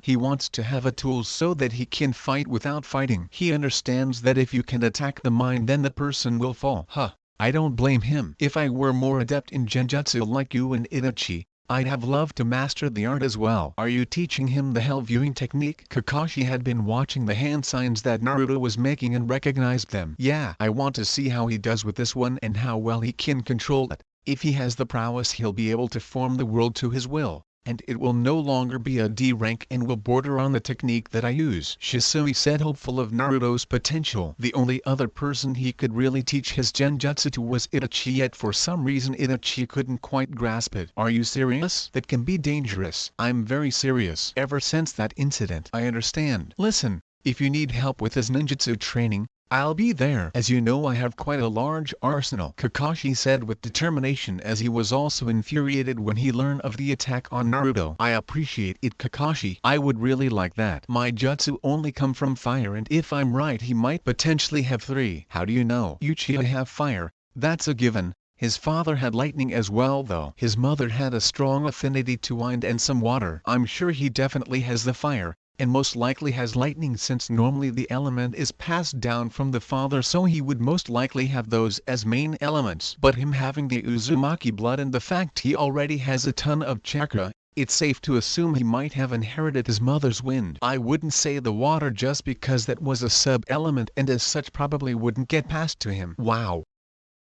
He wants to have a tool so that he can fight without fighting. He understands that if you can attack the mind then the person will fall. I don't blame him. If I were more adept in genjutsu like you and Itachi, I'd have loved to master the art as well. Are you teaching him the hell viewing technique? Kakashi had been watching the hand signs that Naruto was making and recognized them. Yeah, I want to see how he does with this one and how well he can control it. If he has the prowess he'll be able to form the world to his will, and it will no longer be a D rank and will border on the technique that I use. Shisui said hopeful of Naruto's potential. The only other person he could really teach his genjutsu to was Itachi, yet for some reason Itachi couldn't quite grasp it. Are you serious? That can be dangerous. I'm very serious. Ever since that incident I understand. Listen, if you need help with his ninjutsu training, I'll be there. As you know I have quite a large arsenal, Kakashi said with determination as he was also infuriated when he learned of the attack on Naruto. I appreciate it Kakashi. I would really like that. My jutsu only come from fire and if I'm right he might potentially have 3. How do you know? Uchiha have fire, that's a given. His father had lightning as well though. His mother had a strong affinity to wind and some water. I'm sure he definitely has the fire, and most likely has lightning since normally the element is passed down from the father so he would most likely have those as main elements. But him having the Uzumaki blood and the fact he already has a ton of chakra, it's safe to assume he might have inherited his mother's wind. I wouldn't say the water just because that was a sub-element and as such probably wouldn't get passed to him. Wow!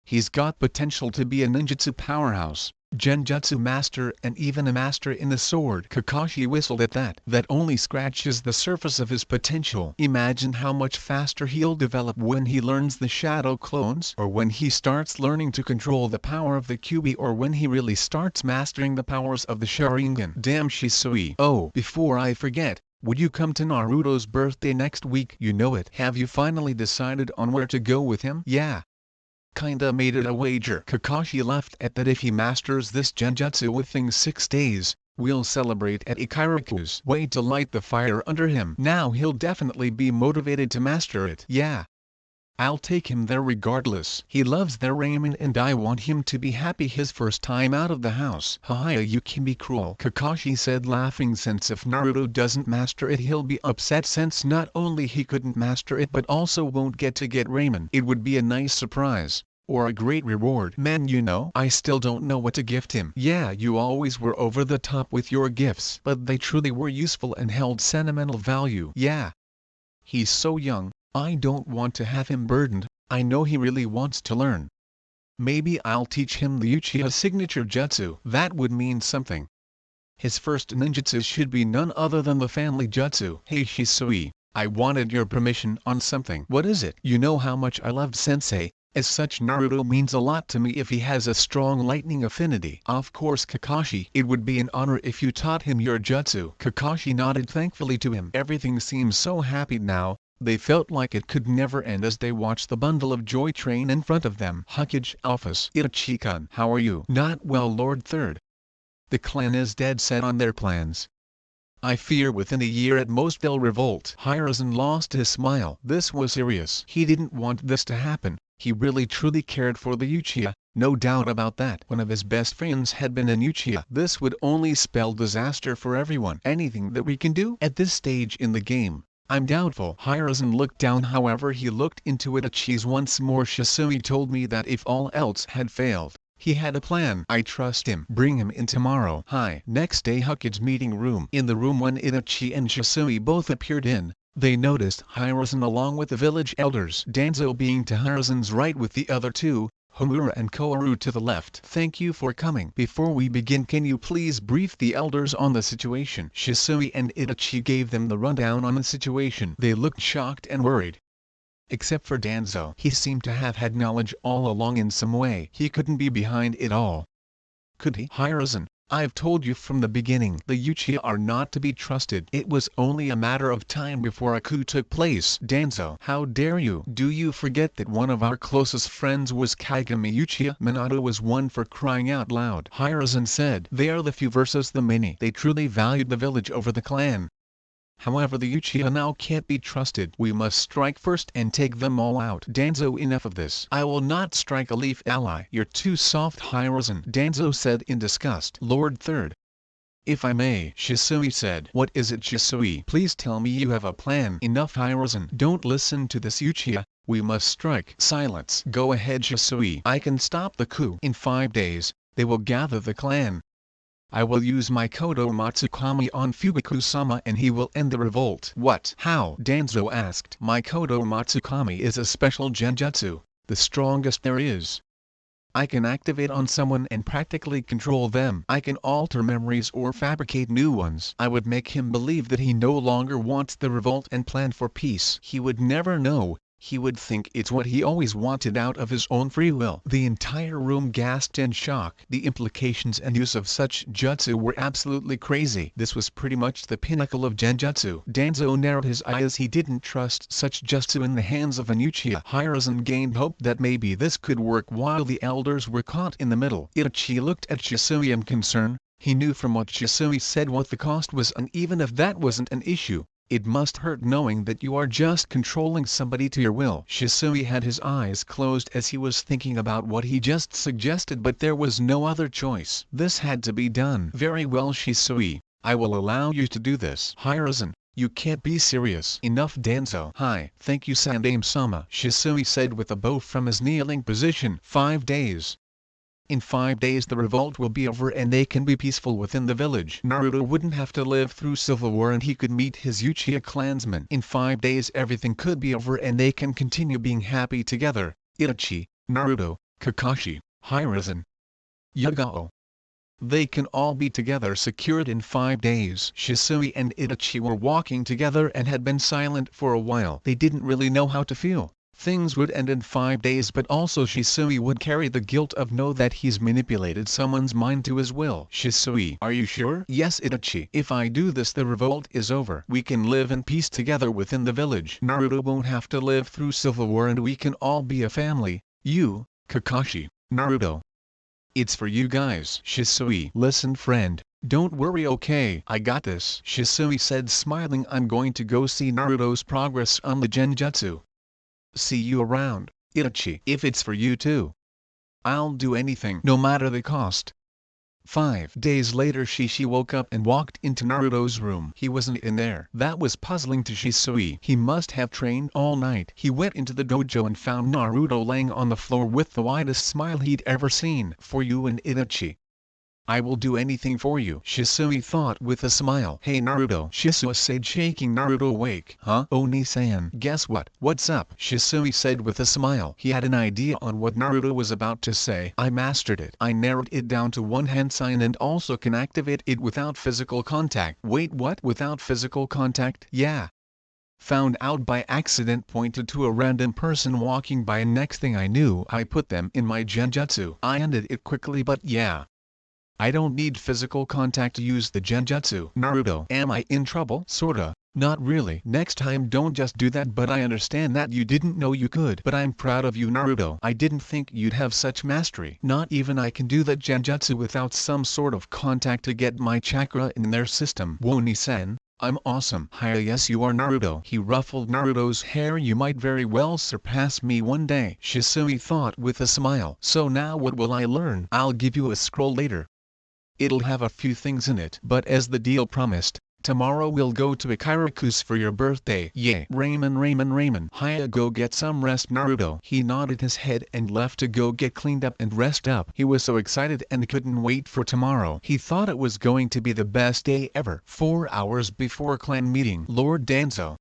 He's got potential to be a ninjutsu powerhouse, genjutsu master and even a master in the sword. Kakashi whistled at that. That only scratches the surface of his potential. Imagine how much faster he'll develop when he learns the shadow clones, or when he starts learning to control the power of the Kyuubi, or when he really starts mastering the powers of the Sharingan. Damn Shisui. Oh, before I forget, would you come to Naruto's birthday next week? You know it. Have you finally decided on where to go with him? Yeah. Kinda made it a wager. Kakashi laughed at that. If he masters this genjutsu within 6 days, we'll celebrate at Ikaraku's. Wait to light the fire under him. Now he'll definitely be motivated to master it. Yeah. I'll take him there regardless. He loves their ramen and I want him to be happy his first time out of the house. Haha, you can be cruel, Kakashi said laughing, since if Naruto doesn't master it he'll be upset since not only he couldn't master it but also won't get ramen. It would be a nice surprise, or a great reward. Man, you know, I still don't know what to gift him. Yeah, you always were over the top with your gifts, but they truly were useful and held sentimental value. Yeah. He's so young, I don't want to have him burdened, I know he really wants to learn. Maybe I'll teach him the Uchiha signature jutsu. That would mean something. His first ninjutsu should be none other than the family jutsu. Hey Shisui, I wanted your permission on something. What is it? You know how much I loved Sensei. As such, Naruto means a lot to me if he has a strong lightning affinity. Of course Kakashi, it would be an honor if you taught him your jutsu. Kakashi nodded thankfully to him. Everything seems so happy now. They felt like it could never end as they watched the bundle of joy train in front of them. Hokage office. Itachi-kun, how are you? Not well, Lord Third. The clan is dead set on their plans. I fear within a year at most they'll revolt. Hiruzen lost his smile. This was serious. He didn't want this to happen. He really truly cared for the Uchiha, no doubt about that. One of his best friends had been an Uchiha. This would only spell disaster for everyone. Anything that we can do at this stage in the game, I'm doubtful. Hiruzen looked down, however he looked into Itachi's once more. Shisui told me that if all else had failed, he had a plan. I trust him. Bring him in tomorrow. Hi. Next day, Hokage's meeting room. In the room when Itachi and Shisui both appeared in, they noticed Hiruzen along with the village elders. Danzo being to Hiruzen's right with the other two, Homura and Koharu to the left. Thank you for coming. Before we begin, can you please brief the elders on the situation? Shisui and Itachi gave them the rundown on the situation. They looked shocked and worried. Except for Danzo. He seemed to have had knowledge all along in some way. He couldn't be behind it all. Could he? Hiruzen, I've told you from the beginning, the Uchiha are not to be trusted. It was only a matter of time before a coup took place. Danzo, how dare you? Do you forget that one of our closest friends was Kagami Uchiha? Minato was one, for crying out loud. Hiruzen said, they are the few versus the many. They truly valued the village over the clan. However, the Uchiha now can't be trusted. We must strike first and take them all out. Danzo, enough of this. I will not strike a leaf ally. You're too soft, Hiruzen, Danzo said in disgust. Lord Third, if I may, Shisui said. What is it, Shisui? Please tell me you have a plan. Enough, Hiruzen. Don't listen to this Uchiha. We must strike. Silence. Go ahead, Shisui. I can stop the coup. In 5 days, they will gather the clan. I will use my Kodo Matsukami on Fugaku-sama and he will end the revolt. What? How? Danzo asked. My Kodo Matsukami is a special genjutsu, the strongest there is. I can activate on someone and practically control them. I can alter memories or fabricate new ones. I would make him believe that he no longer wants the revolt and plan for peace. He would never know. He would think it's what he always wanted out of his own free will. The entire room gasped in shock. The implications and use of such jutsu were absolutely crazy. This was pretty much the pinnacle of genjutsu. Danzo narrowed his eyes. He didn't trust such jutsu in the hands of an Uchiha. Hiruzen gained hope that maybe this could work while the elders were caught in the middle. Itachi looked at Shisui in concern. He knew from what Shisui said what the cost was, and even if that wasn't an issue, it must hurt knowing that you are just controlling somebody to your will. Shisui had his eyes closed as he was thinking about what he just suggested, but there was no other choice. This had to be done. Very well, Shisui. I will allow you to do this. Hiruzen, you can't be serious. Enough, Danzo. Hi. Thank you, Sandaime-sama, Shisui said with a bow from his kneeling position. 5 days. In 5 days the revolt will be over and they can be peaceful within the village. Naruto wouldn't have to live through civil war and he could meet his Uchiha clansmen. In 5 days everything could be over and they can continue being happy together. Itachi, Naruto, Kakashi, Hiruzen, Yugao. They can all be together secured in 5 days. Shisui and Itachi were walking together and had been silent for a while. They didn't really know how to feel. Things would end in 5 days, but also Shisui would carry the guilt of know that he's manipulated someone's mind to his will. Shisui, are you sure? Yes, Itachi. If I do this the revolt is over. We can live in peace together within the village. Naruto won't have to live through civil war and we can all be a family. You, Kakashi, Naruto. It's for you guys. Shisui, listen friend. Don't worry, okay? I got this. Shisui said smiling. I'm going to go see Naruto's progress on the genjutsu. See you around, Itachi. If it's for you too, I'll do anything, no matter the cost. 5 days later Shishi woke up and walked into Naruto's room. He wasn't in there. That was puzzling to Shisui. He must have trained all night. He went into the dojo and found Naruto laying on the floor with the widest smile he'd ever seen. For you and Itachi. I will do anything for you, Shisui thought with a smile. Hey Naruto, Shisui said, shaking Naruto awake. Huh? Oni-san, guess what? What's up? Shisui said with a smile. He had an idea on what Naruto was about to say. I mastered it. I narrowed it down to one hand sign and also can activate it without physical contact. Wait, what? Without physical contact? Yeah. Found out by accident, pointed to a random person walking by, and next thing I knew I put them in my genjutsu. I ended it quickly, but yeah. I don't need physical contact to use the genjutsu. Naruto, am I in trouble? Sorta. Not really. Next time don't just do that, but I understand that you didn't know you could. But I'm proud of you, Naruto. I didn't think you'd have such mastery. Not even I can do that genjutsu without some sort of contact to get my chakra in their system. Woni-san, I'm awesome. Hi, yes you are, Naruto. He ruffled Naruto's hair. You might very well surpass me one day, Shisui thought with a smile. So now what will I learn? I'll give you a scroll later. It'll have a few things in it. But as the deal promised, tomorrow we'll go to Ikiraku's for your birthday. Yeah. Ramen. Hiya, go get some rest, Naruto. He nodded his head and left to go get cleaned up and rest up. He was so excited and couldn't wait for tomorrow. He thought it was going to be the best day ever. 4 hours before clan meeting. Lord Danzo.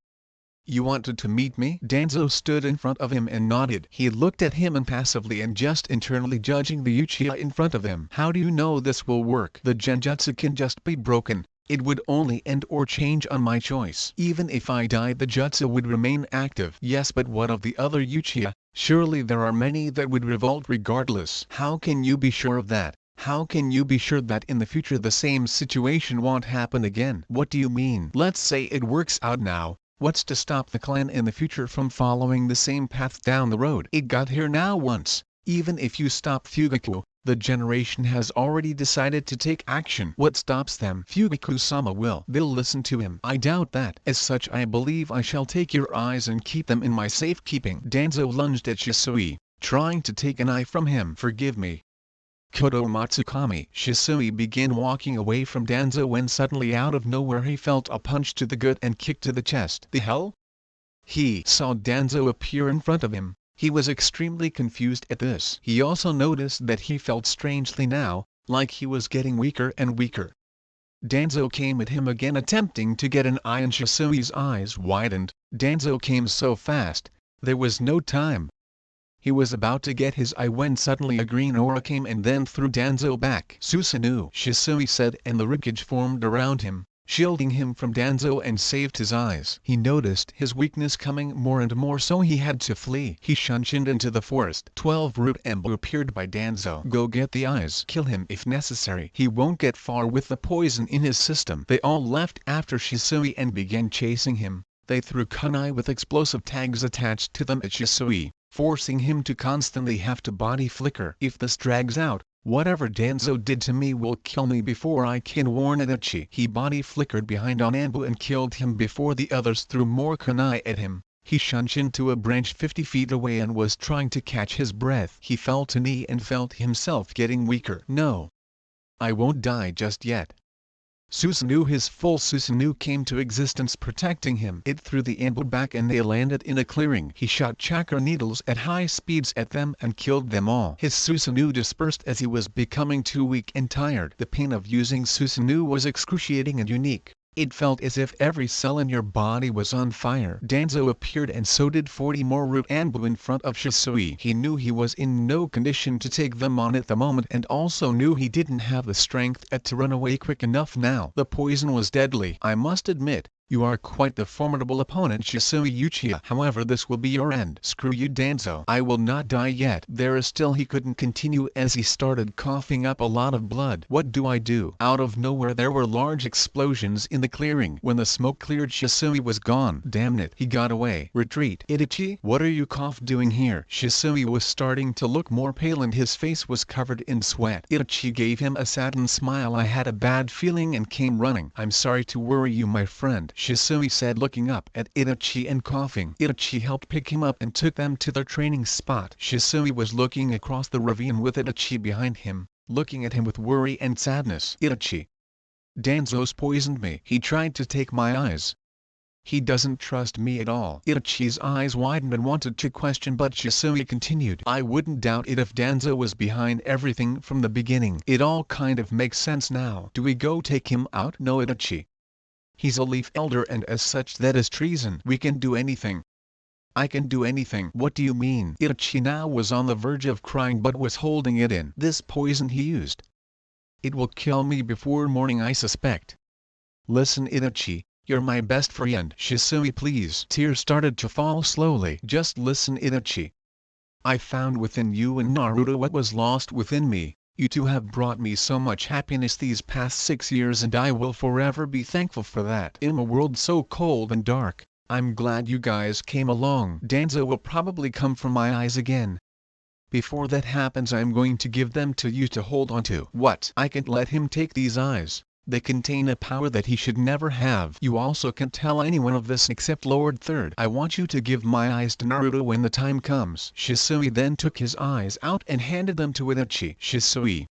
You wanted to meet me? Danzo stood in front of him and nodded. He looked at him impassively and just internally judging the Uchiha in front of him. How do you know this will work? The genjutsu can just be broken. It would only end or change on my choice. Even if I died, the jutsu would remain active. Yes, but what of the other Uchiha? Surely there are many that would revolt regardless. How can you be sure of that? How can you be sure that in the future the same situation won't happen again? What do you mean? Let's say it works out now. What's to stop the clan in the future from following the same path down the road? It got here now once. Even if you stop Fugaku, the generation has already decided to take action. What stops them? Fugaku-sama will. They'll listen to him. I doubt that. As such, I believe I shall take your eyes and keep them in my safekeeping. Danzo lunged at Shisui, trying to take an eye from him. Forgive me. Kodo Matsukami. Shisui began walking away from Danzo when suddenly out of nowhere he felt a punch to the gut and kick to the chest. The hell? He saw Danzo appear in front of him. He was extremely confused at this. He also noticed that he felt strangely now, like he was getting weaker and weaker. Danzo came at him again, attempting to get an eye, and Shisui's eyes widened. Danzo came so fast, there was no time. He was about to get his eye when suddenly a green aura came and then threw Danzo back. Susanoo, Shisui said, and the ribcage formed around him, shielding him from Danzo and saved his eyes. He noticed his weakness coming more and more, so he had to flee. He shunshined into the forest. 12 root ember appeared by Danzo. Go get the eyes. Kill him if necessary. He won't get far with the poison in his system. They all left after Shisui and began chasing him. They threw kunai with explosive tags attached to them at Shisui, forcing him to constantly have to body flicker. If this drags out, whatever Danzo did to me will kill me before I can warn Itachi. He body flickered behind Onanbu and killed him before the others threw more kunai at him. He shunshined to a branch 50 feet away and was trying to catch his breath. He fell to knee and felt himself getting weaker. No. I won't die just yet. Susanoo, his full Susanoo came to existence, protecting him. It threw the ambu back and they landed in a clearing. He shot chakra needles at high speeds at them and killed them all. His Susanoo dispersed as he was becoming too weak and tired. The pain of using Susanoo was excruciating and unique. It felt as if every cell in your body was on fire. Danzo appeared and so did 40 more root ambu in front of Shisui. He knew he was in no condition to take them on at the moment and also knew he didn't have the strength to run away quick enough now. The poison was deadly. I must admit, you are quite the formidable opponent, Shisui Uchiha. However, this will be your end. Screw you, Danzo. I will not die yet. There is still. He couldn't continue as he started coughing up a lot of blood. What do I do? Out of nowhere there were large explosions in the clearing. When the smoke cleared, Shisui was gone. Damn it. He got away. Retreat. Itachi, what are you doing here? Shisui was starting to look more pale and his face was covered in sweat. Itachi gave him a saddened smile. I had a bad feeling and came running. I'm sorry to worry you, my friend, Shisui said, looking up at Itachi and coughing. Itachi helped pick him up and took them to their training spot. Shisui was looking across the ravine with Itachi behind him, looking at him with worry and sadness. Itachi. Danzo's poisoned me. He tried to take my eyes. He doesn't trust me at all. Itachi's eyes widened and wanted to question, but Shisui continued. I wouldn't doubt it if Danzo was behind everything from the beginning. It all kind of makes sense now. Do we go take him out? No, Itachi. He's a Leaf Elder, and as such that is treason. We can do anything. I can do anything. What do you mean? Itachi now was on the verge of crying but was holding it in. This poison he used. It will kill me before morning, I suspect. Listen, Itachi, you're my best friend. Shisui, please. Tears started to fall slowly. Just listen, Itachi. I found within you and Naruto what was lost within me. You two have brought me so much happiness these past 6 years, and I will forever be thankful for that. In a world so cold and dark, I'm glad you guys came along. Danzo will probably come from my eyes again. Before that happens, I'm going to give them to you to hold on to. What? I can't let him take these eyes. They contain a power that he should never have. You also can't tell anyone of this except Lord Third. I want you to give my eyes to Naruto when the time comes. Shisui then took his eyes out and handed them to Itachi. Shisui,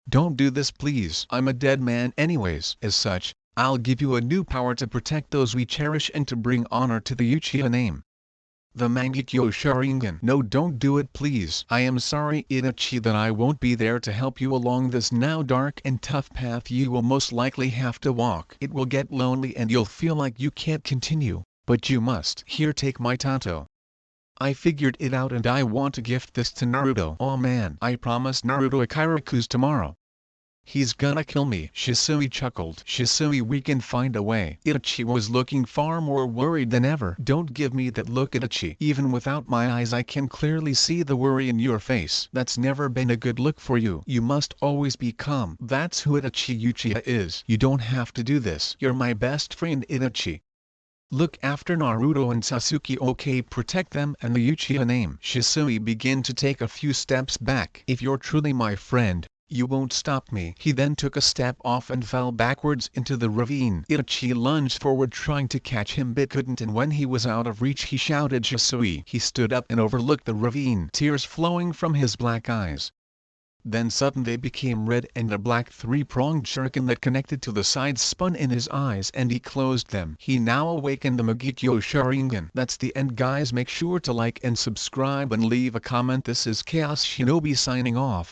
don't do this, please. I'm a dead man anyways. As such, I'll give you a new power to protect those we cherish and to bring honor to the Uchiha name. The Mangekyo Sharingan. No, don't do it, please. I am sorry, Itachi, that I won't be there to help you along this now dark and tough path you will most likely have to walk. It will get lonely and you'll feel like you can't continue, but you must. Here, take my Tato. I figured it out and I want to gift this to Naruto. Oh man, I promised Naruto a Kairaku's tomorrow. He's gonna kill me. Shisui chuckled. Shisui, we can find a way. Itachi was looking far more worried than ever. Don't give me that look, Itachi. Even without my eyes I can clearly see the worry in your face. That's never been a good look for you. You must always be calm. That's who Itachi Uchiha is. You don't have to do this. You're my best friend, Itachi. Look after Naruto and Sasuke, okay? Protect them and the Uchiha name. Shisui began to take a few steps back. If you're truly my friend, you won't stop me. He then took a step off and fell backwards into the ravine. Itachi lunged forward trying to catch him but couldn't, and when he was out of reach he shouted Shisui. He stood up and overlooked the ravine, tears flowing from his black eyes. Then suddenly they became red and a black three-pronged shuriken that connected to the sides spun in his eyes and he closed them. He now awakened the Mangekyo Sharingan. That's the end, guys. Make sure to like and subscribe and leave a comment. This is Chaos Shinobi signing off.